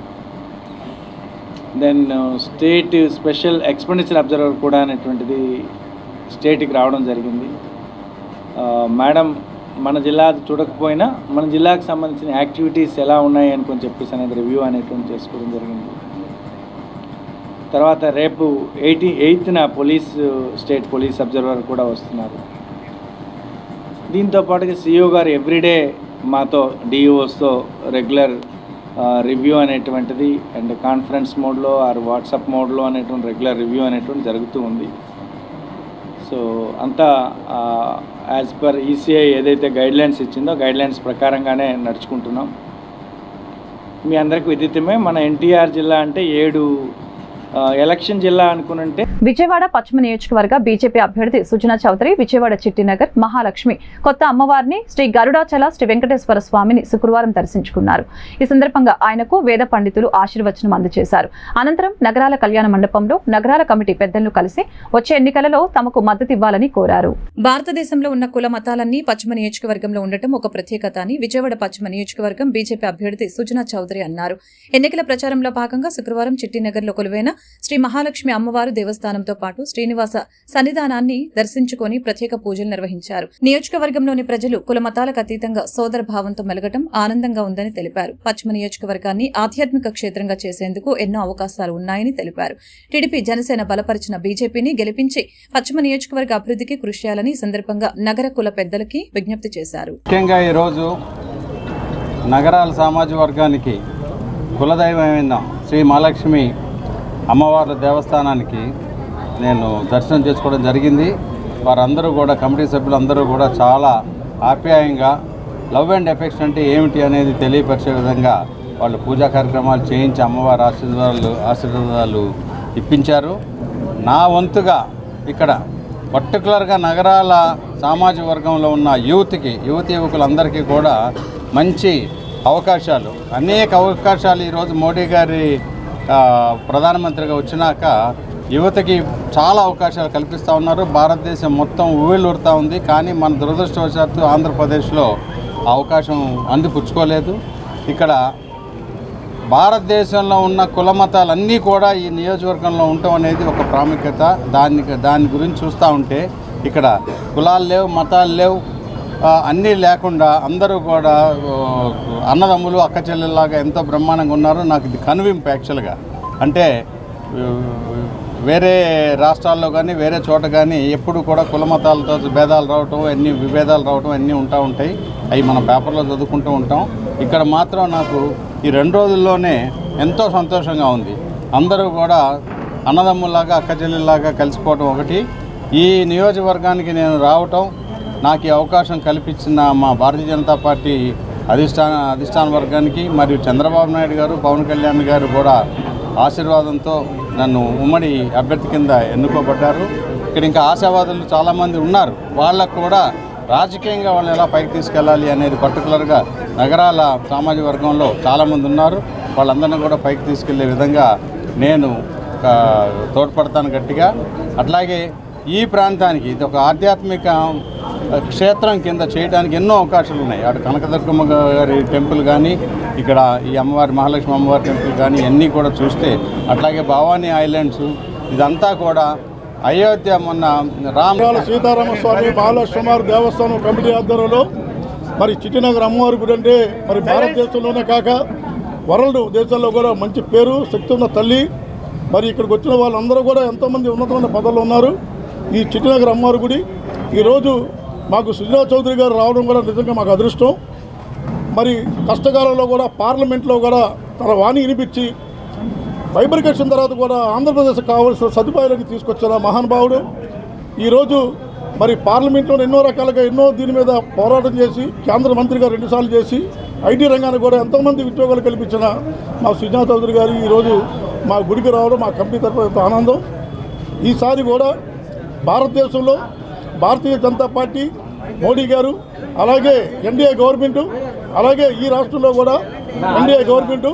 Then state special expenditure observer కూడా అనేటువంటిది స్టేట్కి రావడం జరిగింది. మేడం మన జిల్లా చూడకపోయినా మన జిల్లాకు సంబంధించిన యాక్టివిటీస్ ఎలా ఉన్నాయి అని చెప్పేసి అనేది రివ్యూ అనేటువంటి చేసుకోవడం జరిగింది. తర్వాత రేపు 8th స్టేట్ పోలీస్ అబ్జర్వర్ కూడా వస్తున్నారు. దీంతో పాటుగా సిఇఓ గారు ఎవ్రీడే మాతో డిఈఓస్తో రెగ్యులర్ రివ్యూ అనేటువంటిది అండ్ కాన్ఫరెన్స్ మోడ్లో ఆర్ వాట్సాప్ మోడ్లో అనేటువంటి రెగ్యులర్ రివ్యూ అనేటువంటి జరుగుతూ ఉంది. సో అంతా యాజ్ పర్ ఈసీఐ ఏదైతే గైడ్లైన్స్ ఇచ్చిందో గైడ్లైన్స్ ప్రకారంగానే నడుచుకుంటున్నాం. మీ అందరికీ విదితమే, మన ఎన్టీఆర్ జిల్లా అంటే 7 ఎలక్షన్ జిల్లా అనుకునంటే విజయవాడ పశ్చిమ నియోజకవర్గ బీజేపీ అభ్యర్థి సుజనా చౌదరి విజయవాడ చిట్టినగర్ మహాలక్ష్మి కొత్త అమ్మవారిని శ్రీ గరుడాచల శ్రీ వెంకటేశ్వర స్వామిని శుక్రవారం దర్శించుకున్నారు. ఈ సందర్భంగా ఆయనకు వేద పండితులు ఆశీర్వచనం అందజేశారు. అనంతరం నగరాల కళ్యాణ మండపంలో నగరాల కమిటీ పెద్దలను కలిసి వచ్చే ఎన్నికలలో తమకు మద్దతు ఇవ్వాలని కోరారు. భారతదేశంలో ఉన్న కుల మతాలన్నీ పశ్చిమ నియోజకవర్గంలో ఉండటం ఒక ప్రత్యేకత అని విజయవాడ పశ్చిమ నియోజకవర్గం బీజేపీ అభ్యర్థి సుజనా చౌదరి అన్నారు. ఎన్నికల ప్రచారంలో భాగంగా శుక్రవారం చిట్టినగర్లో కొలువైన శ్రీ మహాలక్ష్మి అమ్మవారు దేవస్థానంతో పాటు శ్రీనివాస సన్నిధానాన్ని దర్శించుకొని ప్రత్యేక పూజలు నిర్వహించారు. నియోజకవర్గంలోని ప్రజలు కుల మతాలకు అతీతంగా సోదర భావంతో మెలగటం ఆనందంగా ఉందని తెలిపారు. పశ్చిమ నియోజకవర్గాన్ని ఆధ్యాత్మిక క్షేత్రంగా చేసేందుకు ఎన్నో అవకాశాలు ఉన్నాయని తెలిపారు. టీడీపీ జనసేన బలపరిచిన బీజేపీని గెలిపించి పశ్చిమ నియోజకవర్గ అభివృద్ధికి కృషి చేయాలని ఈ సందర్భంగా నగర కుల పెద్దలకి విజ్ఞప్తి చేశారు. ముఖ్యంగా ఈరోజు నగరాల సామాజిక వర్గానికి కులదైవమైన శ్రీ మహాలక్ష్మి అమ్మవార్ల దేవస్థానానికి నేను దర్శనం చేసుకోవడం జరిగింది. వారందరూ కూడా కమిటీ సభ్యులందరూ కూడా చాలా ఆప్యాయంగా లవ్ అండ్ ఎఫెక్షన్ అంటే ఏమిటి అనేది తెలియపరిచే విధంగా వాళ్ళు పూజా కార్యక్రమాలు చేయించి అమ్మవారి ఆశీర్వాదాలు ఇప్పించారు. నా వంతుగా ఇక్కడ పర్టికులర్గా నగరాల సామాజిక వర్గంలో ఉన్న యువకులందరికీ కూడా మంచి అవకాశాలు, అనేక అవకాశాలు ఈరోజు మోడీ గారి ప్రధానమంత్రిగా వచ్చినాక యువతకి చాలా అవకాశాలు కల్పిస్తూ ఉన్నారు. భారతదేశం మొత్తం ఊళ్ళూరుతూ ఉంది. కానీ మన దురదృష్టవశాత్తు ఆంధ్రప్రదేశ్లో అవకాశం అందిపుచ్చుకోలేదు. ఇక్కడ భారతదేశంలో ఉన్న కుల మతాలన్నీ కూడా ఈ నియోజకవర్గంలో ఉండటం అనేది ఒక ప్రాముఖ్యత. దాని గురించి చూస్తూ ఉంటే ఇక్కడ కులాలు లేవు, మతాలు లేవు, అన్నీ లేకుండా అందరూ కూడా అన్నదమ్ములు అక్క చెల్లెల్లాగా ఎంతో బ్రహ్మాండంగా ఉన్నారు. నాకు ఇది కనువింపు యాక్చువల్గా. అంటే వేరే రాష్ట్రాల్లో కానీ వేరే చోట కానీ ఎప్పుడు కూడా కుల మతాలతో భేదాలు రావటం, ఎన్ని విభేదాలు రావటం అన్నీ ఉంటాయి. అవి మనం పేపర్లో చదువుకుంటూ ఉంటాం. ఇక్కడ మాత్రం నాకు ఈ 2 రోజుల్లోనే ఎంతో సంతోషంగా ఉంది. అందరూ కూడా అన్నదమ్ముల్లాగా అక్క చెల్లెల్లాగా కలిసిపోవటం ఒకటి. ఈ నియోజకవర్గానికి నేను రావటం, నాకు ఈ అవకాశం కల్పించిన మా భారతీయ జనతా పార్టీ అధిష్టాన వర్గానికి మరియు చంద్రబాబు నాయుడు గారు, పవన్ కళ్యాణ్ గారు కూడా ఆశీర్వాదంతో నన్ను ఉమ్మడి అభ్యర్థి కింద ఎన్నుకోబడ్డారు. ఇక్కడ ఇంకా ఆశావాదులు చాలామంది ఉన్నారు. వాళ్ళకు కూడా రాజకీయంగా వాళ్ళని ఎలా పైకి తీసుకెళ్ళాలి అనేది పర్టికులర్గా నగరాల సామాజిక వర్గంలో చాలామంది ఉన్నారు. వాళ్ళందరినీ కూడా పైకి తీసుకెళ్లే విధంగా నేను తోడ్పడతాను గట్టిగా. అట్లాగే ఈ ప్రాంతానికి ఇది ఒక ఆధ్యాత్మిక క్షేత్రం కింద చేయడానికి ఎన్నో అవకాశాలు ఉన్నాయి. అటు కనకదుర్గమ్మ గారి టెంపుల్ కానీ, ఇక్కడ ఈ అమ్మవారి మహాలక్ష్మి అమ్మవారి టెంపుల్ కానీ అన్నీ కూడా చూస్తే, అట్లాగే భవానీ ఐలాండ్స్ ఇదంతా కూడా అయోధ్య మొన్న రామ సీతారామస్వామి బాలశ్వమార్ దేవస్థానం కమిటీ ఆధ్వర్యంలో మరి చిట్టినగర్ అమ్మవారి గుడి అంటే మరి భారతదేశంలోనే కాక వరల్డ్ దేశాల్లో కూడా మంచి పేరు, శక్తి ఉన్న తల్లి. మరి ఇక్కడికి వచ్చిన వాళ్ళందరూ కూడా ఎంతోమంది ఉన్నతమైన పదవులు ఉన్నారు. ఈ చిట్టినగర్ అమ్మవారి గుడి ఈరోజు మాకు సుజనా చౌదరి గారు రావడం కూడా నిజంగా మాకు అదృష్టం. మరి కష్టకాలంలో కూడా పార్లమెంట్లో కూడా తన వాణి వినిపించి వైబ్రికేషన్ తర్వాత కూడా ఆంధ్రప్రదేశ్కి కావాల్సిన సదుపాయాలను తీసుకొచ్చిన మహానుభావుడు. ఈరోజు మరి పార్లమెంట్లో ఎన్నో రకాలుగా దీని మీద పోరాటం చేసి కేంద్ర మంత్రిగా 2 సార్లు చేసి ఐటీ రంగానికి కూడా ఎంతోమంది ఉద్యోగాలు కల్పించిన మా సుజనా చౌదరి గారు ఈరోజు మా గుడికి రావడం మా కంపెనీ తరఫున ఎంతో ఆనందం. ఈసారి కూడా భారతదేశంలో భారతీయ జనతా పార్టీ మోడీ గారు, అలాగే ఎన్డీఏ గవర్నమెంటు, అలాగే ఈ రాష్ట్రంలో కూడా ఎన్డీఏ గవర్నమెంటు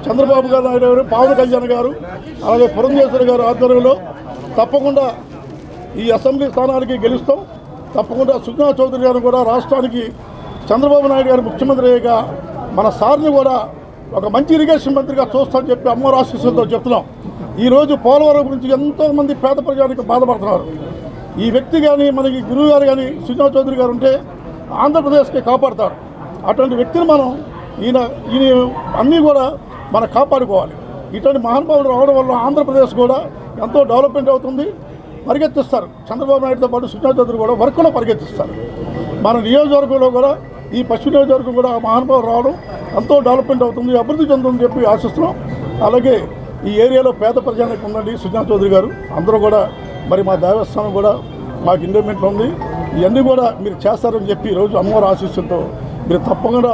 చంద్రబాబు నాయుడు గారు, పవన్ కళ్యాణ్ గారు, అలాగే పురంధేశ్వరి గారు ఆధ్వర్యంలో తప్పకుండా ఈ అసెంబ్లీ స్థానానికి గెలుస్తాం. తప్పకుండా సుజనా చౌదరి గారు కూడా రాష్ట్రానికి చంద్రబాబు నాయుడు గారు ముఖ్యమంత్రి అయ్యాక మన సార్ని కూడా ఒక మంచి ఇరిగేషన్ మంత్రిగా చూస్తామని చెప్పి అమ్మవారి ఆశీస్సులతో చెప్తున్నాం. ఈరోజు పోలవరం గురించి ఎంతోమంది పేద ప్రజానికి బాధపడుతున్నారు. ఈ వ్యక్తి కానీ మనకి గురువు గారు కానీ సుజనా చౌదరి గారు ఉంటే ఆంధ్రప్రదేశ్కి కాపాడుతారు. అటువంటి వ్యక్తిని మనం ఈయన అన్నీ కూడా మనం కాపాడుకోవాలి. ఇటువంటి మహానుభావులు రావడం వల్ల ఆంధ్రప్రదేశ్ కూడా ఎంతో డెవలప్మెంట్ అవుతుంది. పరిగెత్తిస్తారు చంద్రబాబు నాయుడుతో పాటు సుజనా చౌదరి కూడా వర్క్లో పరిగెత్తిస్తారు. మన నియోజకవర్గంలో కూడా ఈ పశ్చిమ నియోజకవర్గం కూడా మహానుభావులు రావడం ఎంతో డెవలప్మెంట్ అవుతుంది, అభివృద్ధి చెందుతుందని చెప్పి ఆశిస్తున్నాం. అలాగే ఈ ఏరియాలో పేద ప్రజానికి ఉందండి సుజనా చౌదరి గారు. అందరూ కూడా మరి మా దేవస్థానం కూడా మాకు ఇండోమెంట్లో ఉంది. ఇవన్నీ కూడా మీరు చేస్తారని చెప్పి ఈరోజు అమ్మవారి ఆశీస్సులతో మీరు తప్పకుండా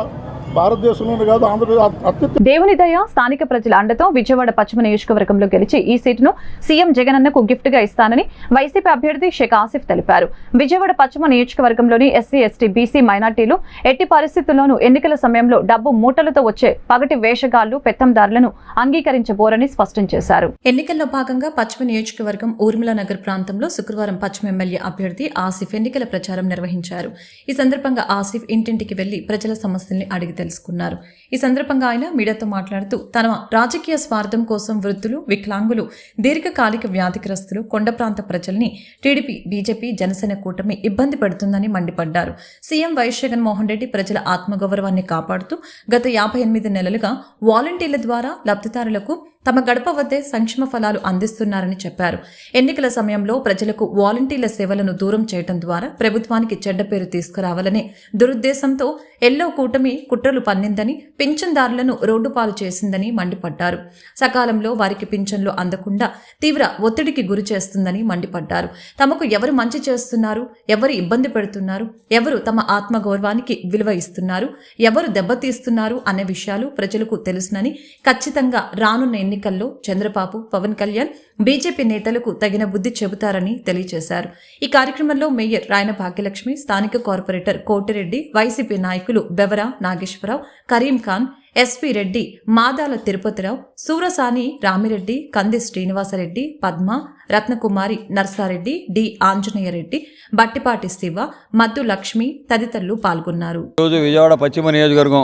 భారతదేశంలోనే కాదు ఆంధ్రప్రదేశ్ దేవుని దయ, స్థానిక ప్రజల అండతో విజయవాడ పశ్చిమ నియోజకవర్గంలో గెలిచి ఈ సీటును సీఎం జగనన్నకు గిఫ్ట్ గా ఇస్తానని వైసీపీ అభ్యర్థి షేక్ ఆసిఫ్ తెలిపారు. విజయవాడ పశ్చిమ నియోజకవర్గంలోని ఎస్సీ, ఎస్టీ, బీసీ మైనార్టీలు ఎట్టి పరిస్థితుల్లోనూ ఎన్నికల సమయంలో డబ్బు మూటలతో వచ్చే పగటి వేషగాళ్లు, పెత్తందారులను అంగీకరించబోరని స్పష్టం చేశారు. ఎన్నికల్లో భాగంగా పశ్చిమ నియోజకవర్గం ఊర్మిళ నగర్ ప్రాంతంలో శుక్రవారం పశ్చిమ ఎమ్మెల్యే అభ్యర్థి ఆసిఫ్ ఎన్నికల ప్రచారం నిర్వహించారు. ఈ సందర్భంగా ఆసిఫ్ ఇంటింటికి వెళ్లి ప్రజల సమస్యల్ని అడిగి తెలుసుకున్నారు. ఈ సందర్భంగా ఆయన మీడియాతో మాట్లాడుతూ తన రాజకీయ స్వార్థం కోసం వృద్ధులు, వికలాంగులు, దీర్ఘకాలిక వ్యాధిగ్రస్తులు, కొండ ప్రాంత ప్రజల్ని టీడీపీ, బీజేపీ, జనసేన కూటమి ఇబ్బంది పెడుతుందని మండిపడ్డారు. సీఎం వైఎస్ జగన్మోహన్ రెడ్డి ప్రజల ఆత్మగౌరవాన్ని కాపాడుతూ గత 58 నెలలుగా వాలంటీర్ల ద్వారా లబ్ధిదారులకు తమ గడప వద్దే సంక్షేమ ఫలాలు అందిస్తున్నారని చెప్పారు. ఎన్నికల సమయంలో ప్రజలకు వాలంటీర్ల సేవలను దూరం చేయడం ద్వారా ప్రభుత్వానికి చెడ్డ పేరు తీసుకురావాలనే దురుద్దేశంతో ఎల్లో కూటమి కుట్రలు పన్నిందని, పింఛన్దారులను రోడ్డు పాలు చేసిందని మండిపడ్డారు. సకాలంలో వారికి పింఛన్లు అందకుండా తీవ్ర ఒత్తిడికి గురి చేస్తుందని మండిపడ్డారు. తమకు ఎవరు మంచి చేస్తున్నారు, ఎవరు ఇబ్బంది పెడుతున్నారు, ఎవరు తమ ఆత్మగౌరవానికి విలువ ఇస్తున్నారు, ఎవరు దెబ్బతీస్తున్నారు అనే విషయాలు ప్రజలకు తెలుసునని, ఖచ్చితంగా రానున్న ఎన్నికల్లో చంద్రబాబు, పవన్ కళ్యాణ్, బీజేపీ నేతలకు తగిన బుద్ధి చెబుతారని తెలియజేశారు. ఈ కార్యక్రమంలో మేయర్ రాయన భాగ్యలక్ష్మి, స్థానిక కార్పొరేటర్ కోటిరెడ్డి, వైసీపీ నాయకులు బెవరా నాగేశ్వరరావు, కరీం ఖాన్, ఎస్పీ రెడ్డి, మాదాల తిరుపతిరావు, సూరసాని రామిరెడ్డి, కంది శ్రీనివాసరెడ్డి, పద్మ, రత్నకుమారి, నర్సారెడ్డి, డి ఆంజనేయరెడ్డి, బట్టిపాటి శివ, మద్దు లక్ష్మి తదితరులు పాల్గొన్నారు. ఈరోజు విజయవాడ పశ్చిమ నియోజకవర్గం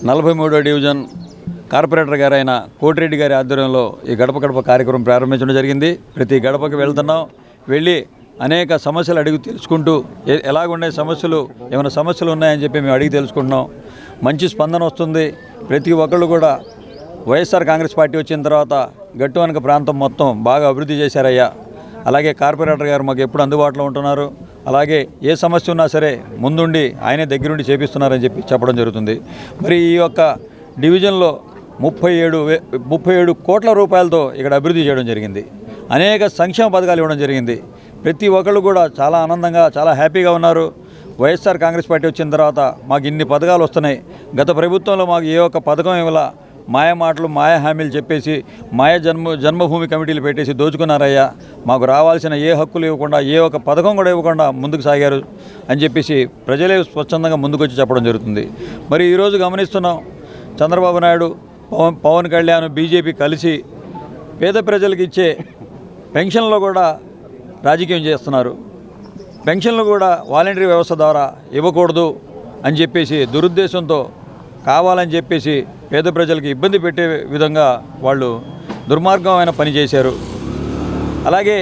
43వ డివిజన్ కార్పొరేటర్ గారైన కోటిరెడ్డి గారి ఆధ్వర్యంలో ఈ గడప గడప కార్యక్రమం ప్రారంభించడం జరిగింది. ప్రతి గడపకి వెళ్తున్నాం, వెళ్ళి అనేక సమస్యలు అడిగి తెలుసుకుంటూ ఎలాగుండే సమస్యలు, ఏమైనా సమస్యలు ఉన్నాయని చెప్పి మేము అడిగి తెలుసుకుంటున్నాం. మంచి స్పందన వస్తుంది. ప్రతి ఒక్కళ్ళు కూడా వైఎస్ఆర్ కాంగ్రెస్ పార్టీ వచ్చిన తర్వాత గట్టువనక ప్రాంతం మొత్తం బాగా అభివృద్ధి చేశారయ్యా. అలాగే కార్పొరేటర్ గారు మాకు ఎప్పుడు అందుబాటులో ఉంటున్నారు. అలాగే ఏ సమస్య ఉన్నా సరే ముందుండి ఆయనే దగ్గరుండి చేపిస్తున్నారని చెప్పి చెప్పడం జరుగుతుంది. మరి ఈ యొక్క డివిజన్లో 37 కోట్ల రూపాయలతో ఇక్కడ అభివృద్ధి చేయడం జరిగింది. అనేక సంక్షేమ పథకాలు ఇవ్వడం జరిగింది. ప్రతి ఒక్కళ్ళు కూడా చాలా ఆనందంగా, చాలా హ్యాపీగా ఉన్నారు. వైఎస్ఆర్ కాంగ్రెస్ పార్టీ వచ్చిన తర్వాత మాకు ఇన్ని పథకాలు వస్తున్నాయి. గత ప్రభుత్వంలో మాకు ఏ ఒక్క పథకం ఇవ్వాల, మాయ మాటలు, మాయ హామీలు చెప్పేసి జన్మభూమి కమిటీలు పెట్టేసి దోచుకున్నారయ్యా. మాకు రావాల్సిన ఏ హక్కులు ఇవ్వకుండా, ఏ ఒక్క పథకం కూడా ఇవ్వకుండా ముందుకు సాగారు అని చెప్పేసి ప్రజలే స్వచ్ఛందంగా ముందుకొచ్చి చెప్పడం జరుగుతుంది. మరి ఈరోజు గమనిస్తున్నాం, చంద్రబాబు నాయుడు, పవన్ కళ్యాణ్, బీజేపీ కలిసి పేద ప్రజలకు ఇచ్చే పెన్షన్లో కూడా రాజకీయం చేస్తున్నారు. పెన్షన్లు కూడా వాలంటరీ వ్యవస్థ ద్వారా ఇవ్వకూడదు అని చెప్పేసి దురుద్దేశంతో కావాలని చెప్పేసి పేద ప్రజలకు ఇబ్బంది పెట్టే విధంగా వాళ్ళు దుర్మార్గమైన పని చేశారు. అలాగే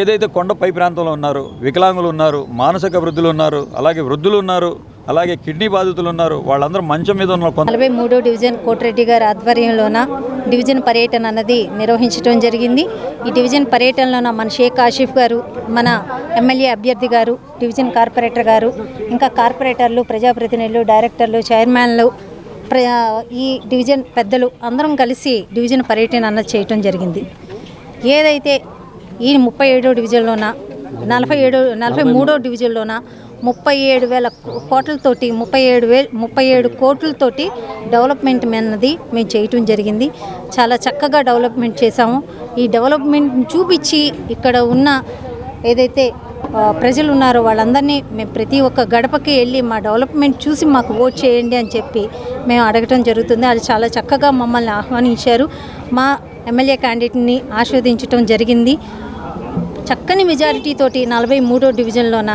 ఏదైతే కొండపై ప్రాంతంలో ఉన్నారు, వికలాంగులు ఉన్నారు, మానసిక వృద్ధులు ఉన్నారు, అలాగే వృద్ధులు ఉన్నారు, అలాగే కిడ్నీ బాధితులు ఉన్నారు, వాళ్ళందరూ మంచం మీద ఉన్న 43వ డివిజన్ కోటిరెడ్డి గారి ఆధ్వర్యంలోన డివిజన్ పర్యటన అన్నది నిర్వహించడం జరిగింది. ఈ డివిజన్ పర్యటనలోన మన షేక్ ఆసిఫ్ గారు, మన ఎమ్మెల్యే అభ్యర్థి గారు, డివిజన్ కార్పొరేటర్ గారు, ఇంకా కార్పొరేటర్లు, ప్రజాప్రతినిధులు, డైరెక్టర్లు, చైర్మన్లు, ఈ డివిజన్ పెద్దలు అందరం కలిసి డివిజన్ పర్యటన అన్నది చేయటం జరిగింది. ఏదైతే ఈ 37వ డివిజన్లోన 43వ డివిజన్లోన 37,000 కోట్లతోటి 37 కోట్లతోటి డెవలప్మెంట్ అన్నది మేము చేయటం జరిగింది. చాలా చక్కగా డెవలప్మెంట్ చేశాము. ఈ డెవలప్మెంట్ చూపించి ఇక్కడ ఉన్న ఏదైతే ప్రజలు ఉన్నారో వాళ్ళందరినీ మేము ప్రతి ఒక్క గడపకి వెళ్ళి మా డెవలప్మెంట్ చూసి మాకు ఓట్ చేయండి అని చెప్పి మేము అడగటం జరుగుతుంది. అది చాలా చక్కగా మమ్మల్ని ఆహ్వానించారు. మా ఎమ్మెల్యే క్యాండిడేట్ని ఆస్వాదించడం జరిగింది. చక్కని మెజారిటీ తోటి 43వ డివిజన్లోన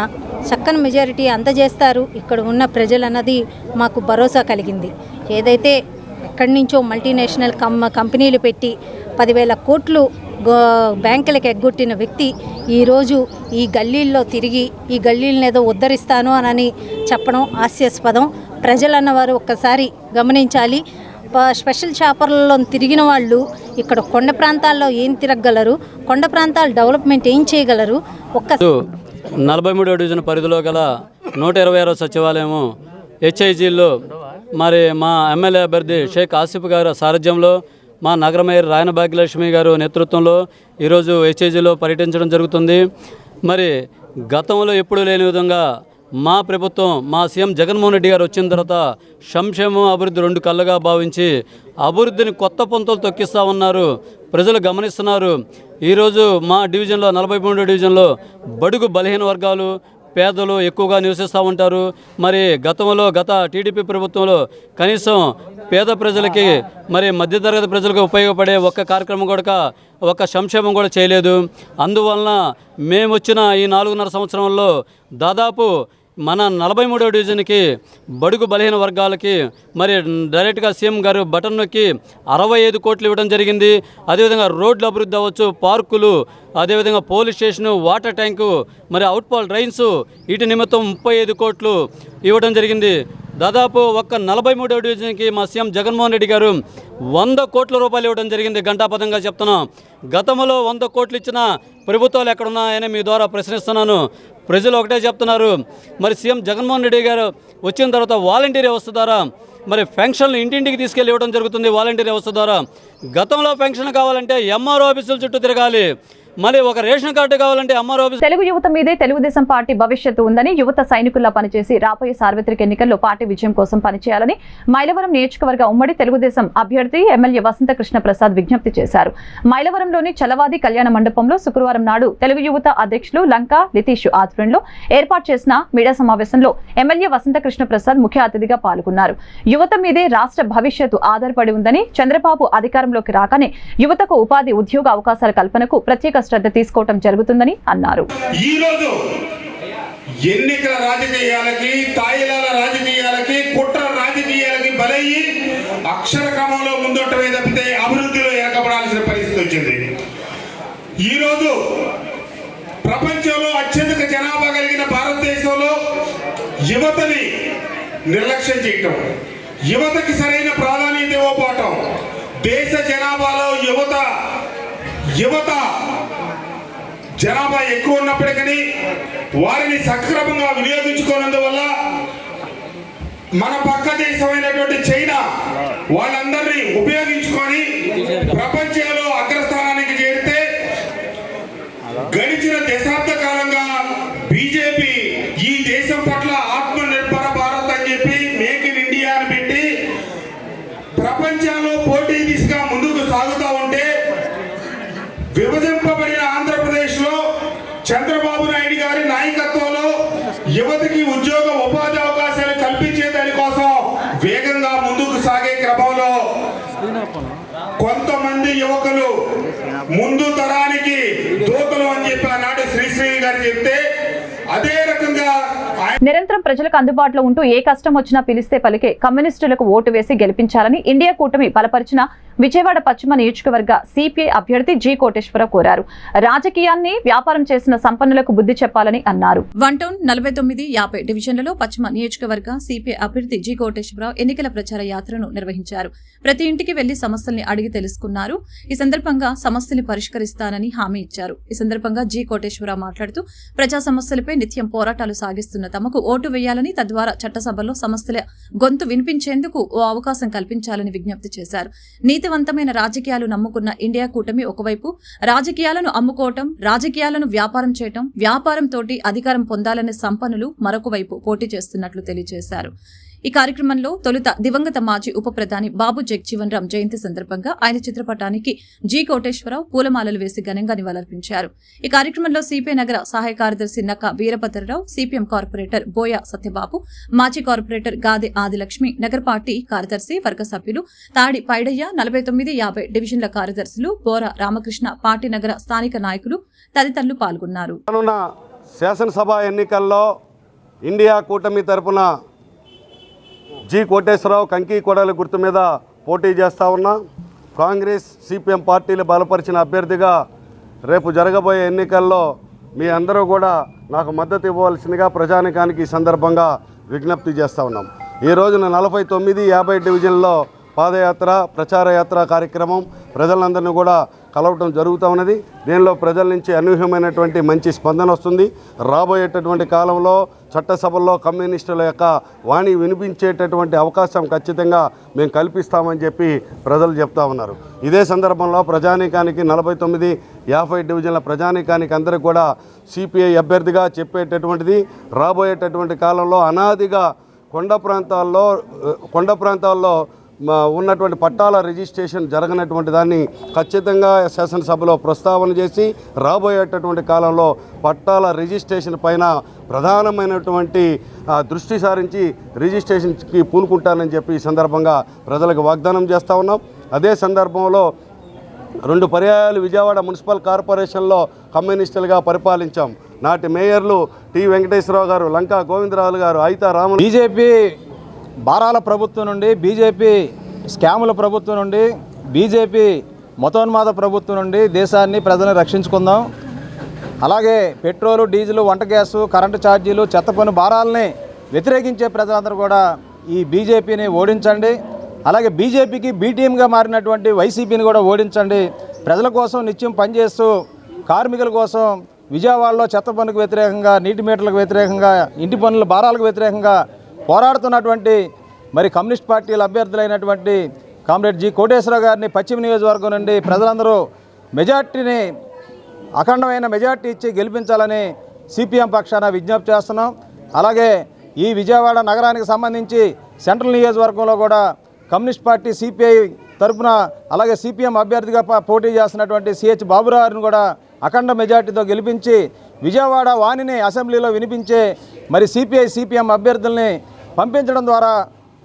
చక్కని మెజారిటీ అందజేస్తారు ఇక్కడ ఉన్న ప్రజలన్నది మాకు భరోసా కలిగింది. ఏదైతే ఎక్కడి నుంచో మల్టీనేషనల్ కంపెనీలు పెట్టి 10,000 కోట్లు బ్యాంకులకు ఎగ్గొట్టిన వ్యక్తి ఈరోజు ఈ గల్లీల్లో తిరిగి ఈ గల్లీలను ఏదో ఉద్ధరిస్తాను అని చెప్పడం హాస్యాస్పదం. ప్రజలన్నవారు ఒక్కసారి గమనించాలి. స్పెషల్ షాపర్లలో తిరిగిన వాళ్ళు ఇక్కడ కొండ ప్రాంతాల్లో ఏం తిరగలరు, కొండ ప్రాంతాల డెవలప్మెంట్ ఏం చేయగలరు? 43వ డివిజన్ పరిధిలో గల 126వ సచివాలయము హెచ్ఐజీలో మరి మా ఎమ్మెల్యే అభ్యర్థి షేక్ ఆసిఫ్ గారి సారథ్యంలో మా నగర మేయర్ రాయన భాగ్యలక్ష్మి గారు నేతృత్వంలో ఈరోజు హెచ్ఐజీలో పర్యటించడం జరుగుతుంది. మరి గతంలో ఎప్పుడూ లేని విధంగా మా ప్రభుత్వం, మా సీఎం జగన్మోహన్ రెడ్డి గారు వచ్చిన తర్వాత సంక్షేమం అభివృద్ధి రెండు కళ్ళగా భావించి అభివృద్ధిని కొత్త పొంతలు తొక్కిస్తూ ఉన్నారు. ప్రజలు గమనిస్తున్నారు. ఈరోజు మా డివిజన్లో 43వ డివిజన్లో బడుగు బలహీన వర్గాలు, పేదలు ఎక్కువగా నివసిస్తూ ఉంటారు. మరి గత టీడీపీ ప్రభుత్వంలో కనీసం పేద ప్రజలకి మరి మధ్యతరగతి ప్రజలకు ఉపయోగపడే ఒక్క కార్యక్రమం కూడా, ఒక్క సంక్షేమం కూడా చేయలేదు. అందువలన మేము వచ్చిన ఈ 4.5 సంవత్సరంలో దాదాపు మన 43వ డివిజన్కి బడుగు బలహీన వర్గాలకి మరి డైరెక్ట్గా సీఎం గారు బటన్ నొక్కి 65 కోట్లు ఇవ్వడం జరిగింది. అదేవిధంగా రోడ్ల అభివృద్ధి అవ్వచ్చు, పార్కులు, అదేవిధంగా పోలీస్ స్టేషను, వాటర్ ట్యాంకు, మరి అవుట్ఫాల్ డ్రైన్స్, వీటి నిమిత్తం 35 కోట్లు ఇవ్వడం జరిగింది. దాదాపు ఒక్క 43వ డివిజన్కి మా సీఎం జగన్మోహన్ రెడ్డి గారు 100 కోట్ల రూపాయలు ఇవ్వడం జరిగింది. గంటాపదంగా చెప్తున్నాం. గతంలో 100 కోట్లు ఇచ్చిన ప్రభుత్వాలు ఎక్కడున్నాయని మీ ద్వారా ప్రశ్నిస్తున్నాను. ప్రజలు ఒకటే చెప్తున్నారు. మరి సీఎం జగన్మోహన్ రెడ్డి గారు వచ్చిన తర్వాత వాలంటీర్ వ్యవస్థ ద్వారా మరి పెన్షన్లు ఇంటింటికి తీసుకెళ్ళి ఇవ్వడం జరుగుతుంది. వాలంటీర్ వ్యవస్థ ద్వారా గతంలో పెన్షన్ కావాలంటే ఎంఆర్ఓ ఆఫీసుల చుట్టూ తిరగాలి. మళ్ళీ ఒక రేషన్ కార్డు కావాలంటే ఎంఆర్ఓ ఆఫీస్. తెలుగు యువత మీదే తెలుగుదేశం పార్టీ భవిష్యత్తు ఉందని, యువత సైనికుల్లా పనిచేసి రాబోయే సార్వత్రిక ఎన్నికల్లో పార్టీ విజయం కోసం పనిచేయాలని మైలవరం నియోజకవర్గ ఉమ్మడి తెలుగుదేశం అభ్యర్థి ఎమ్మెల్యే వసంత కృష్ణ ప్రసాద్ విజ్ఞప్తి చేశారు. మైలవరంలోని చలవాది కళ్యాణ మండపంలో శుక్రవారం నాడు తెలుగు యువత అధ్యక్షులు లంకా నితీష్ ఆధ్వర్యంలో ఏర్పాటు చేసిన మీడియా సమావేశంలో ఎమ్మెల్యే వసంత కృష్ణ ప్రసాద్ ముఖ్య అతిథిగా పాల్గొన్నారు. యువత మీదే రాష్ట్ర భవిష్యత్తు ఆధారపడి ఉందని, చంద్రబాబు అధికారంలోకి రాగానే యువతకు ఉపాధి, ఉద్యోగ అవకాశాల కల్పనకు ప్రత్యేక శ్రద్ధ తీసుకోవడం జరుగుతుందని అన్నారు. ఈ రోజు ఎన్నికల రాజకీయాలకి, తాయిలాల రాజకీయాలకి, కుట్ర రాజకీయాలకి బలయ్యి అక్షర క్రమంలో ముందొట్టమే తప్పితే అభివృద్ధిలో వెనకబడాల్సిన పరిస్థితి వచ్చింది. ఈరోజు ప్రపంచంలో అత్యధిక జనాభా కలిగిన భారతదేశంలో యువతని నిర్లక్ష్యం చేయటం, యువతకి సరైన ప్రాధాన్యత ఇవ్వకపోవటం, దేశ జనాభాలో యువత జనాభా ఎక్కువ ఉన్నప్పటికీ వారిని సక్రమంగా వినియోగించుకోనందువల్ల మన పక్క దేశమైనటువంటి చైనా వాళ్ళందరినీ ఉపయోగించుకొని ప్రపంచంలో అగ్రస్థానానికి చేరితే, గడిచిన దశాబ్ద కాలంగా బీజేపీ ఈ దేశం పట్ల ఆత్మ నిర్భర భారత్ అని చెప్పి మేక్ ఇన్ ఇండియా అని పెట్టి ప్రపంచంలో పోటీ దిశగా ముందుకు సాగుతూ ఉంటే, విభజింపబడిన ఆంధ్రప్రదేశ్లో చంద్రబాబు నాయుడు గారి నాయకత్వంలో యువతకి ఉద్యోగ ఉపాధి అవకాశాలు కల్పించే దానికోసం వేగంగా ముందుకు సాగే క్రమంలో కొంతమంది యువకులు ముందు తరానికి దూతలు అని చెప్పి ఆనాడు శ్రీశ్రీ గారు చెప్తే, అదే రకంగా నిరంతరం ప్రజలకు అందుబాటులో ఉంటూ ఏ కష్టం వచ్చినా పిలిస్తే పలికే కమ్యూనిస్టులకు ఓటు వేసి గెలిపించాలని, ఇండియా కూటమి బలపరిచిన విజయవాడ పశ్చిమ నియోజకవర్గ సిపిఐ అభ్యర్థి జి కోటేశ్వరరావు కోరారు. రాజకీయాన్ని వ్యాపారం చేసిన సంపన్నులకు బుద్ధి చెప్పాలని అన్నారు. 1 టౌన్ 49-50 డివిజన్లలో పశ్చిమ నియోజకవర్గ సిపిఐ అభ్యర్థి జి కోటేశ్వరరావు ఎన్నికల ప్రచార యాత్రను నిర్వహించారు. ప్రతి ఇంటికి వెళ్లి సమస్యల్ని అడిగి తెలుసుకున్నారు. ఈ సందర్భంగా సమస్యలు పరిష్కరిస్తానని హామీ ఇచ్చారు. ఈ సందర్భంగా జి కోటేశ్వరరావు మాట్లాడుతూ ప్రజా సమస్యలపై నిత్యం పోరాటాలు సాగిస్తున్న తమకు ఓటు వేయాలని, తద్వారా చట్టసభలో సమస్యల గొంతు వినిపించేందుకు ఓ అవకాశం కల్పించాలని విజ్ఞప్తి చేశారు. నీతివంతమైన రాజకీయాలు నమ్ముకున్న ఇండియా కూటమి ఒకవైపు రాజకీయాలను అమ్ముకోవటం, రాజకీయాలను వ్యాపారం చేయటం, వ్యాపారంతోటి అధికారం పొందాలనే సంపన్నులు మరొక వైపు పోటీ చేస్తున్నట్లు తెలియజేశారు. ఈ కార్యక్రమంలో తొలుత దివంగత మాజీ ఉప ప్రధాని బాబు జగజీవన్ రామ్ జయంతి సందర్భంగా ఆయన చిత్రపటానికి జి కోటేశ్వరరావు పూలమాలలు వేసి ఘనంగా నివాళులర్పించారు. ఈ కార్యక్రమంలో సిపిఐ నగర సహాయ కార్యదర్శి నక్క వీరభద్రరావు, సిపిఎం కార్పొరేటర్ బోయ సత్యబాబు, మాజీ కార్పొరేటర్ గాది ఆదిలక్ష్మి, నగర పార్టీ కార్యదర్శి వర్గ సభ్యులు తాడి పైడయ్య, 49-50 డివిజన్ల కార్యదర్శులు బోర రామకృష్ణ, పార్టీ నగర స్థానిక నాయకులు తదితరులు పాల్గొన్నారు. శాసనసభ ఎన్నికల్లో ఇండియా కూటమి తరపున జి కోటేశ్వరరావు కంకి కొడలి గుర్తు మీద పోటీ చేస్తూ ఉన్నా. కాంగ్రెస్ సిపిఎం పార్టీలు బలపరిచిన అభ్యర్థిగా రేపు జరగబోయే ఎన్నికల్లో మీ అందరూ కూడా నాకు మద్దతు ఇవ్వవలసిందిగా ప్రజానికానికి ఈ సందర్భంగా విజ్ఞప్తి చేస్తూ ఉన్నాం. ఈ రోజున 49-50 డివిజన్లో పాదయాత్ర, ప్రచార యాత్ర కార్యక్రమం ప్రజలందరినీ కూడా కలవటం జరుగుతూ ఉన్నది. దీనిలో ప్రజల నుంచి అనూహ్యమైనటువంటి మంచి స్పందన వస్తుంది. రాబోయేటటువంటి కాలంలో చట్టసభల్లో కమ్యూనిస్టుల యొక్క వాణి వినిపించేటటువంటి అవకాశం ఖచ్చితంగా మేము కల్పిస్తామని చెప్పి ప్రజలు చెప్తా ఉన్నారు. ఇదే సందర్భంలో ప్రజానీకానికి 49-50 డివిజన్ల ప్రజానీకానికి అందరికీ కూడా సిపిఐ అభ్యర్థిగా చెప్పేటటువంటిది, రాబోయేటటువంటి కాలంలో అనాదిగా కొండ ప్రాంతాల్లో ఉన్నటువంటి పట్టాల రిజిస్ట్రేషన్ జరగనటువంటి దాన్ని ఖచ్చితంగా శాసనసభలో ప్రస్తావన చేసి రాబోయేటటువంటి కాలంలో పట్టాల రిజిస్ట్రేషన్ పైన ప్రధానమైనటువంటి దృష్టి సారించి రిజిస్ట్రేషన్కి పూనుకుంటానని చెప్పి ఈ సందర్భంగా ప్రజలకు వాగ్దానం చేస్తూ ఉన్నాం. అదే సందర్భంలో 2 పర్యాయాలు విజయవాడ మున్సిపల్ కార్పొరేషన్లో కమ్యూనిస్టులుగా పరిపాలించాం. నాటి మేయర్లు టి వెంకటేశ్వరరావు గారు, లంకా గోవిందరాజు గారు, అయితా రాములు. బీజేపీ బారాల ప్రభుత్వం నుండి, బీజేపీ స్కాముల ప్రభుత్వం నుండి, బీజేపీ మతోన్మాద ప్రభుత్వం నుండి దేశాన్ని ప్రజలను రక్షించుకుందాం. అలాగే పెట్రోలు, డీజిల్, వంట గ్యాసు, కరెంటు ఛార్జీలు, చెత్త పన్ను భారాలని వ్యతిరేకించే ప్రజలందరూ కూడా ఈ బీజేపీని ఓడించండి. అలాగే బీజేపీకి బీటీఎంగా మారినటువంటి వైసీపీని కూడా ఓడించండి. ప్రజల కోసం నిత్యం పనిచేస్తూ కార్మికుల కోసం విజయవాడలో చెత్త పన్నుకు వ్యతిరేకంగా, నీటి మీటర్లకు వ్యతిరేకంగా, ఇంటి పన్నుల భారాలకు వ్యతిరేకంగా పోరాడుతున్నటువంటి మరి కమ్యూనిస్ట్ పార్టీల అభ్యర్థులైనటువంటి కామ్రేడ్ జి కోటేశ్వరరావు గారిని పశ్చిమ నియోజకవర్గం నుండి ప్రజలందరూ మెజార్టీని, అఖండమైన మెజార్టీ ఇచ్చి గెలిపించాలని సిపిఎం పక్షాన విజ్ఞప్తి చేస్తున్నాం. అలాగే ఈ విజయవాడ నగరానికి సంబంధించి సెంట్రల్ నియోజకవర్గంలో కూడా కమ్యూనిస్ట్ పార్టీ సిపిఐ తరఫున, అలాగే సిపిఎం అభ్యర్థిగా పోటీ చేస్తున్నటువంటి సిహెచ్ బాబురావు గారిని కూడా అఖండ మెజార్టీతో గెలిపించి విజయవాడ వాణిని అసెంబ్లీలో వినిపించే మరి సిపిఎం అభ్యర్థుల్ని పంపించడం ద్వారా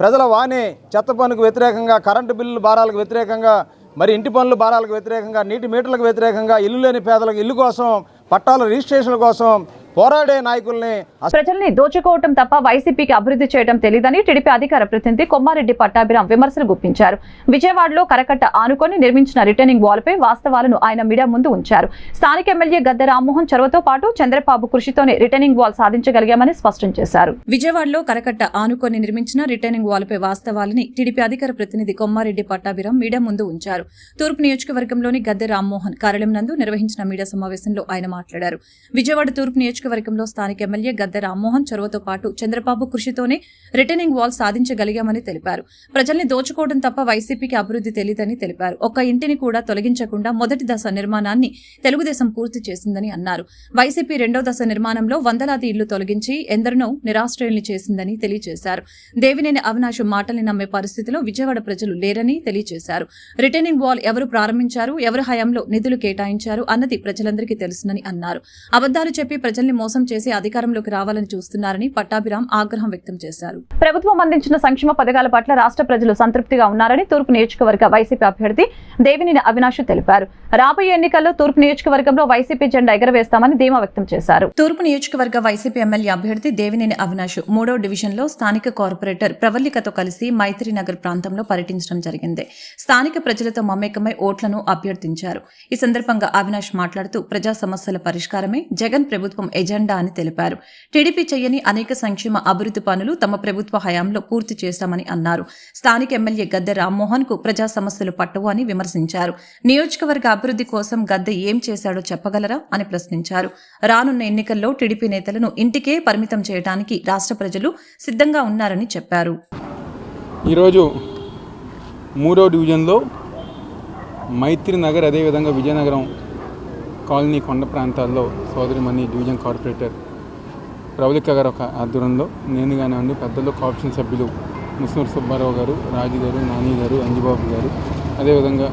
ప్రజల వాణి చెత్త పన్నుకు వ్యతిరేకంగా, కరెంటు బిల్లుల భారాలకు వ్యతిరేకంగా, మరి ఇంటి పన్నుల భారాలకు వ్యతిరేకంగా, నీటి మీటర్లకు వ్యతిరేకంగా, ఇల్లు లేని పేదలకు ఇల్లు కోసం, పట్టాల రిజిస్ట్రేషన్ల కోసం పోరాడే నాయకుల్ని ప్రజల్ని దోచుకోవటం తప్ప వైసీపీకి అభివృద్ధి చేయడం తెలియదని టీడీపీ అధికార ప్రతినిధి కొమ్మారెడ్డి పట్టాభిరామ్ విమర్శలు గుప్పించారు. విజయవాడలో కరకట్ట ఆనుకొని నిర్మించిన రిటర్నింగ్ వాల్ పై వాస్తవాలను ఆయన మీడియా ముందు ఉంచారు. స్థానిక ఎమ్మెల్యే గద్దె రామ్మోహన్ చొరవతో పాటు చంద్రబాబు కృషితోనే రిటర్నింగ్ వాల్ సాధించగలిగామని స్పష్టం చేశారు. విజయవాడలో కరకట్ట ఆనుకొని నిర్మించిన రిటర్నింగ్ వాల్ పై వాస్తవాలని టీడీపీ అధికార ప్రతినిధి కొమ్మారెడ్డి పట్టాభిరామ్ మీడియా ముందు ఉంచారు. తూర్పు నియోజకవర్గంలోని గద్దె రామ్మోహన్ కార్యాలయం నందు నిర్వహించిన మీడియా సమావేశంలో ఆయన మాట్లాడారు. విజయవాడ తూర్పు నియోజకవర్గంలో స్థానిక ఎమ్మెల్యే గద్దె రామ్మోహన్ చొరవతో పాటు చంద్రబాబు కృషితోనే రిటర్నింగ్ వాల్ సాధించగలిగామని తెలిపారు. ప్రజల్ని దోచుకోవడం తప్ప వైసీపీకి అభివృద్ధి తెలియదని తెలిపారు. ఒక్క ఇంటిని కూడా తొలగించకుండా మొదటి దశ నిర్మాణాన్ని తెలుగుదేశం పూర్తి చేసిందని అన్నారు. వైసీపీ 2వ దశ నిర్మాణంలో వందలాది ఇళ్లు తొలగించి ఎందరినో నిరాశ్రయుల్ని చేసిందని తెలియజేశారు. దేవినేని అవినాష్ మాటల్ని నమ్మే పరిస్థితిలో విజయవాడ ప్రజలు లేరని తెలియజేశారు. రిటర్నింగ్ వాల్ ఎవరు ప్రారంభించారు, ఎవరి హయాంలో నిధులు కేటాయించారు అన్నది ప్రజలందరికీ తెలుసునని అన్నారు. అబద్దాలు చెప్పి ప్రజల్ని ప్రజల్ని మోసం చేసి అధికారంలోకి రావాలని చూస్తున్నారని పట్టాభిరామ్ ఆగ్రహం వ్యక్తం చేశారు. ప్రభుత్వం అందించిన సంక్షేమ పథకాల పట్ల రాష్ట్ర ప్రజలు సంతృప్తిగా ఉన్నారని తూర్పు నియోజకవర్గ వైసీపీ అభ్యర్థి దేవినేని అవినాష్ తెలిపారు. రాబోయే ఎన్నికల్లో తూర్పు నియోజకవర్గంలో వైసీపీ జెండా ఎగరవేస్తామని ధీమా వ్యక్తం చేశారు. తూర్పు నియోజకవర్గ వైసీపీ ఎమ్మెల్యే అభ్యర్థి దేవినేని అవినాష్ 3వ డివిజన్లో స్థానిక కార్పొరేటర్ ప్రవల్లికతో కలిసి మైత్రీనగర్ ప్రాంతంలో పర్యటించడం జరిగింది. స్థానిక ప్రజలతో మమేకమై ఓట్లను అభ్యర్థించారు. ఈ సందర్భంగా అవినాష్ మాట్లాడుతూ ప్రజా సమస్యల పరిష్కారమే జగన్ ప్రభుత్వం ఎజెండా అని తెలిపారు. టీడీపీ చేయని అనేక సంక్షేమ అభివృద్ధి పనులు తమ ప్రభుత్వ హయాంలో పూర్తి చేశామని అన్నారు. స్థానిక ఎమ్మెల్యే గద్దె రామ్మోహన్ కు ప్రజా సమస్యలు పట్టవు అని విమర్శించారు. నియోజకవర్గ అభివృద్ధి కోసం గద్దె ఏం చేశాడో చెప్పగలరా అని ప్రశ్నించారు. రానున్న ఎన్నికల్లో టీడీపీ నేతలను ఇంటికే పరిమితం చేయడానికి రాష్ట్ర ప్రజలు సిద్ధంగా ఉన్నారని చెప్పారు. ఈరోజు 3వ డివిజన్లో మైత్రీనగర్ అదేవిధంగా విజయనగరం కాలనీ కొండ ప్రాంతాల్లో సోదరిమణి డివిజన్ కార్పొరేటర్ ప్రవళిక గారు ఒక ఆధ్వర్యంలో నేను కానివ్వండి పెద్దలు కార్పొరేషన్ సభ్యులు ముస్నూరు సుబ్బారావు గారు, రాజు గారు, నాని గారు, అంజుబాబు గారు, అదేవిధంగా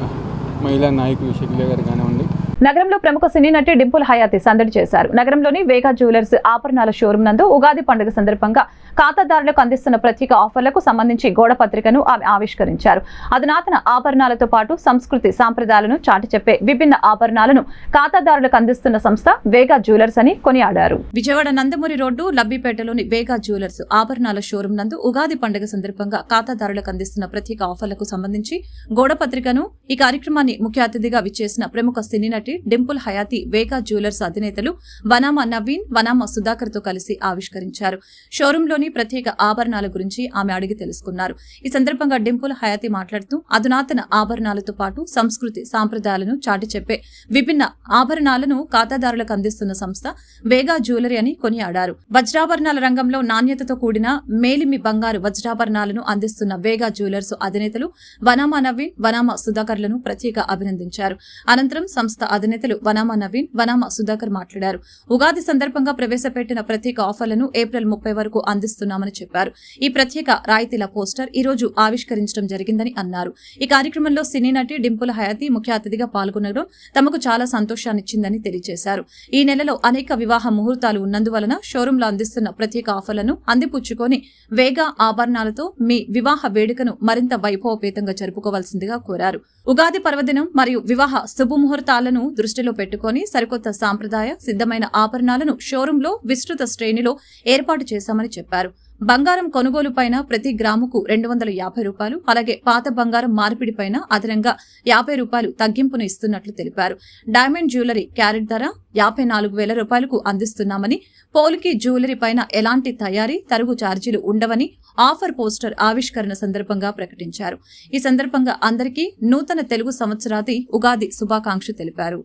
మహిళా నాయకులు షకిల గారు కానివ్వండి. నగరంలో ప్రముఖ సినీ నటి డింపుల్ హయాతి సందడి చేశారు. నగరంలోని వేగా జ్యువెలర్స్ ఆభరణాల షోరూం నందు ఉగాది పండుగ సందర్భంగా ఖాతాదారులకు అందిస్తున్న ప్రత్యేక ఆఫర్లకు సంబంధించి గోడ పత్రికను ఆమె ఆవిష్కరించారు. అధునాతన ఆభరణాలతో పాటు సంస్కృతి సాంప్రదాయాలను చాటి చెప్పే విభిన్న ఆభరణాలను ఖాతాదారులకు అందిస్తున్న సంస్థ వేగా జ్యువెలర్స్ అని కొనియాడారు. విజయవాడ నందమూరి రోడ్డు లబ్బిపేటలోని వేగా జ్యువెలర్స్ ఆభరణాల షోరూం నందు ఉగాది పండుగ సందర్భంగా ఖాతాదారులకు అందిస్తున్న ప్రత్యేక ఆఫర్లకు సంబంధించి గోడ పత్రికను ఈ కార్యక్రమాన్ని ముఖ్య అతిథిగా విచ్చేసిన ప్రముఖ సినీ నటి డింపుల్ హయాతి వేగా జ్యువెలర్స్ అధినేతలు వనామా నవీన్, వనామా సుధాకర్ తో కలిసి ఆవిష్కరించారు. షోరూంలోని ప్రత్యేక ఆభరణాల గురించి ఆమె అడిగి తెలుసుకున్నారు. ఈ సందర్భంగా డింపుల్ హయాతి మాట్లాడుతూ అధునాతన ఆభరణాలతో పాటు సంస్కృతి సాంప్రదాయాలను చాటి చెప్పే విభిన్న ఆభరణాలను ఖాతాదారులకు అందిస్తున్న సంస్థ వేగా జ్యువెలరీ అని కొనియాడారు. వజ్రాభరణాల రంగంలో నాణ్యతతో కూడిన మేలిమి బంగారు వజ్రాభరణాలను అందిస్తున్న వేగా జ్యువెలర్స్ అధినేతలు వనామా నవీన్, వనామా సుధాకర్లను ప్రత్యేక అభినందించారు. అనంతరం సంస్థ అధినేతలు వనామా నవీన్, వనామా సుధాకర్ మాట్లాడారు. ఉగాది సందర్భంగా ప్రవేశపెట్టిన ప్రత్యేక ఆఫర్లను ఏప్రిల్ 30 వరకు అందిస్తున్నామని చెప్పారు. ఈ ప్రత్యేక రాయితీల పోస్టర్ ఈ రోజు ఆవిష్కరించడం జరిగిందని అన్నారు. ఈ కార్యక్రమంలో సినీ నటి డింపుల్ హయాతి ముఖ్య అతిథిగా పాల్గొనడం తమకు చాలా సంతోషాన్నిచ్చిందని తెలియజేశారు. ఈ నెలలో అనేక వివాహ ముహూర్తాలు ఉన్నందువలన షోరూంలో అందిస్తున్న ప్రత్యేక ఆఫర్లను అందిపుచ్చుకొని వేగా ఆభరణాలతో మీ వివాహ వేడుకను మరింత వైభవపేతంగా జరుపుకోవాల్సిందిగా కోరారు. ఉగాది పర్వదినం మరియు వివాహ శుభముహూర్తాలను దృష్టిలో పెట్టుకుని సరికొత్త సాంప్రదాయ సిద్ధమైన ఆభరణాలను షోరూంలో విస్తృత శ్రేణిలో ఏర్పాటు చేశామని చెప్పారు. బంగారం కొనుగోలు పైన ప్రతి గ్రాముకు 250 రూపాయలు, అలాగే పాత బంగారం మార్పిడి పైన అదనంగా 50 రూపాయలు తగ్గింపును ఇస్తున్నట్లు తెలిపారు. డైమండ్ జ్యువెలరీ క్యారెట్ ధర 54,000 రూపాయలకు అందిస్తున్నామని, పోల్కి జ్యువెలరీ పైన ఎలాంటి తయారీ తరుగు ఛార్జీలు ఉండవని ఆఫర్ పోస్టర్ ఆవిష్కరణ సందర్భంగా ప్రకటించారు. ఈ సందర్భంగా అందరికీ నూతన తెలుగు సంవత్సరాది ఉగాది శుభాకాంక్షలు తెలిపారు.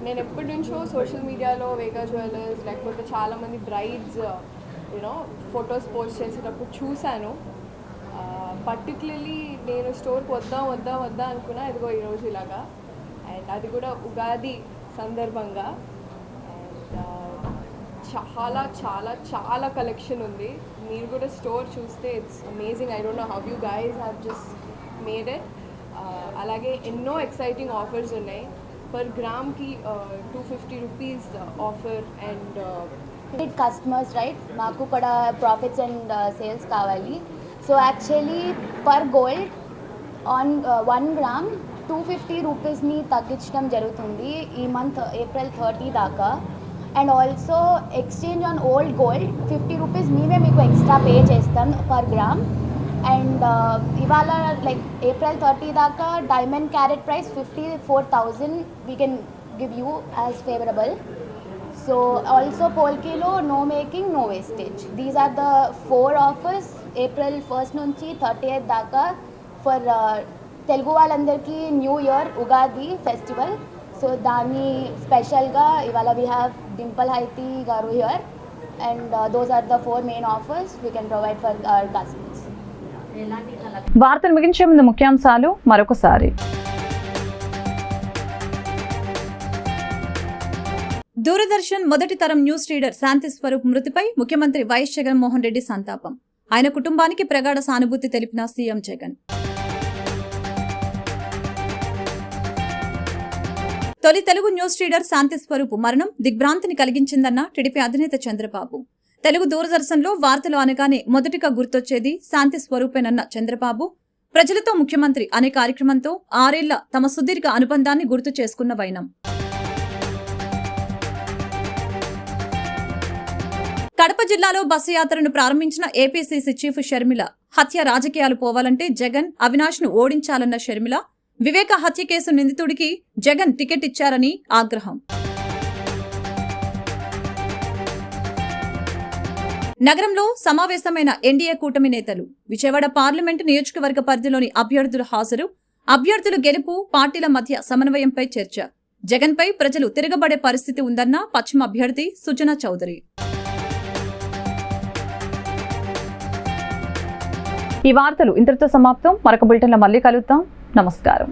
నేను ఎప్పటి నుంచో సోషల్ మీడియాలో వేగా జ్యువెలర్స్ లేకపోతే చాలామంది బ్రైడ్స్ ఫొటోస్ పోస్ట్ చేసేటప్పుడు చూశాను. పర్టికులర్లీ నేను స్టోర్కి వద్దా అనుకున్నా. ఇదిగో ఈరోజు ఇలాగా, అండ్ అది కూడా ఉగాది సందర్భంగా. అండ్ చాలా చాలా చాలా కలెక్షన్ ఉంది. మీరు కూడా స్టోర్ చూస్తే it's amazing. I don't know how you guys have just made it. అలాగే ఎన్నో ఎక్సైటింగ్ ఆఫర్స్ ఉన్నాయి. పర్ గ్రామ్కి 250 rupees offer. And customers right, మాకు కూడా ప్రాఫిట్స్ అండ్ సేల్స్ కావాలి. So actually per gold on 1 gram 250 రూపీస్ని తగ్గించడం జరుగుతుంది ఈ మంత్ ఏప్రిల్ 30 దాకా. And also exchange on old gold 50 rupees మేమే మీకు ఎక్స్ట్రా పే చేస్తాం పర్ గ్రామ్. అండ్ ఇవాళ లైక్ ఏప్రిల్ 30 దాకా diamond carrot price 54,000 we can give you as favourable. So also Polkilo, no making, no wastage. These are the 4 offers April 1st nunchi 30th daka for Telugu valandarki New Year Ugadi festival. So dani special ga ivala we have Dimple Hyathi garu here, and those are the 4 main offers we can provide for our customers. వార్తలు ముగించే ముందు ముఖ్యాంశాలు మరొకసారి. దూరదర్శన్ మొదటి తరం news reader శాంతి స్వరూప్ మృతిపై ముఖ్యమంత్రి YS Jaganmohan Reddy సంతాపం. ఆయన కుటుంబానికి ప్రగాఢ సానుభూతి తెలిపిన సీఎం జగన్. తొలి తెలుగు న్యూస్ రీడర్ శాంతి స్వరూప్ మరణం దిగ్భ్రాంతిని కలిగించిందన్న టీడీపీ అధినేత చంద్రబాబు. తెలుగు దూరదర్శన్లో వార్తలు అనగానే మొదటిగా గుర్తొచ్చేది శాంతి స్వరూపేనన్న చంద్రబాబు ప్రజలతో ముఖ్యమంత్రి అనే కార్యక్రమంతో 6 ఏళ్ల తమ సుదీర్ఘ అనుబంధాన్ని గుర్తు చేసుకున్న వైనం. కడప జిల్లాలో బస్సు యాత్రను ప్రారంభించిన ఏపీసీసీ చీఫ్ షర్మిల హత్య రాజకీయాలు పోవాలంటే జగన్ అవినాష్ ను ఓడించాలన్న షర్మిల వివేక హత్య కేసు నిందితుడికి జగన్ టికెట్ ఇచ్చారని ఆగ్రహం. నగరంలో సమావేశమైన ఎన్డీఏ కూటమి నేతలు. విజయవాడ పార్లమెంటు నియోజకవర్గ పరిధిలోని అభ్యర్థుల హాజరు, అభ్యర్థుల గెలుపు, పార్టీల మధ్య సమన్వయంపై చర్చ. జగన్పై ప్రజలు తిరగబడే పరిస్థితి ఉందన్న పశ్చిమ అభ్యర్థి సుజనా చౌదరి. ఈ వార్తలు ఇంతటితో సమాప్తం. మరొక బులెటిన్లో మళ్ళీ కలుద్దాం. నమస్కారం.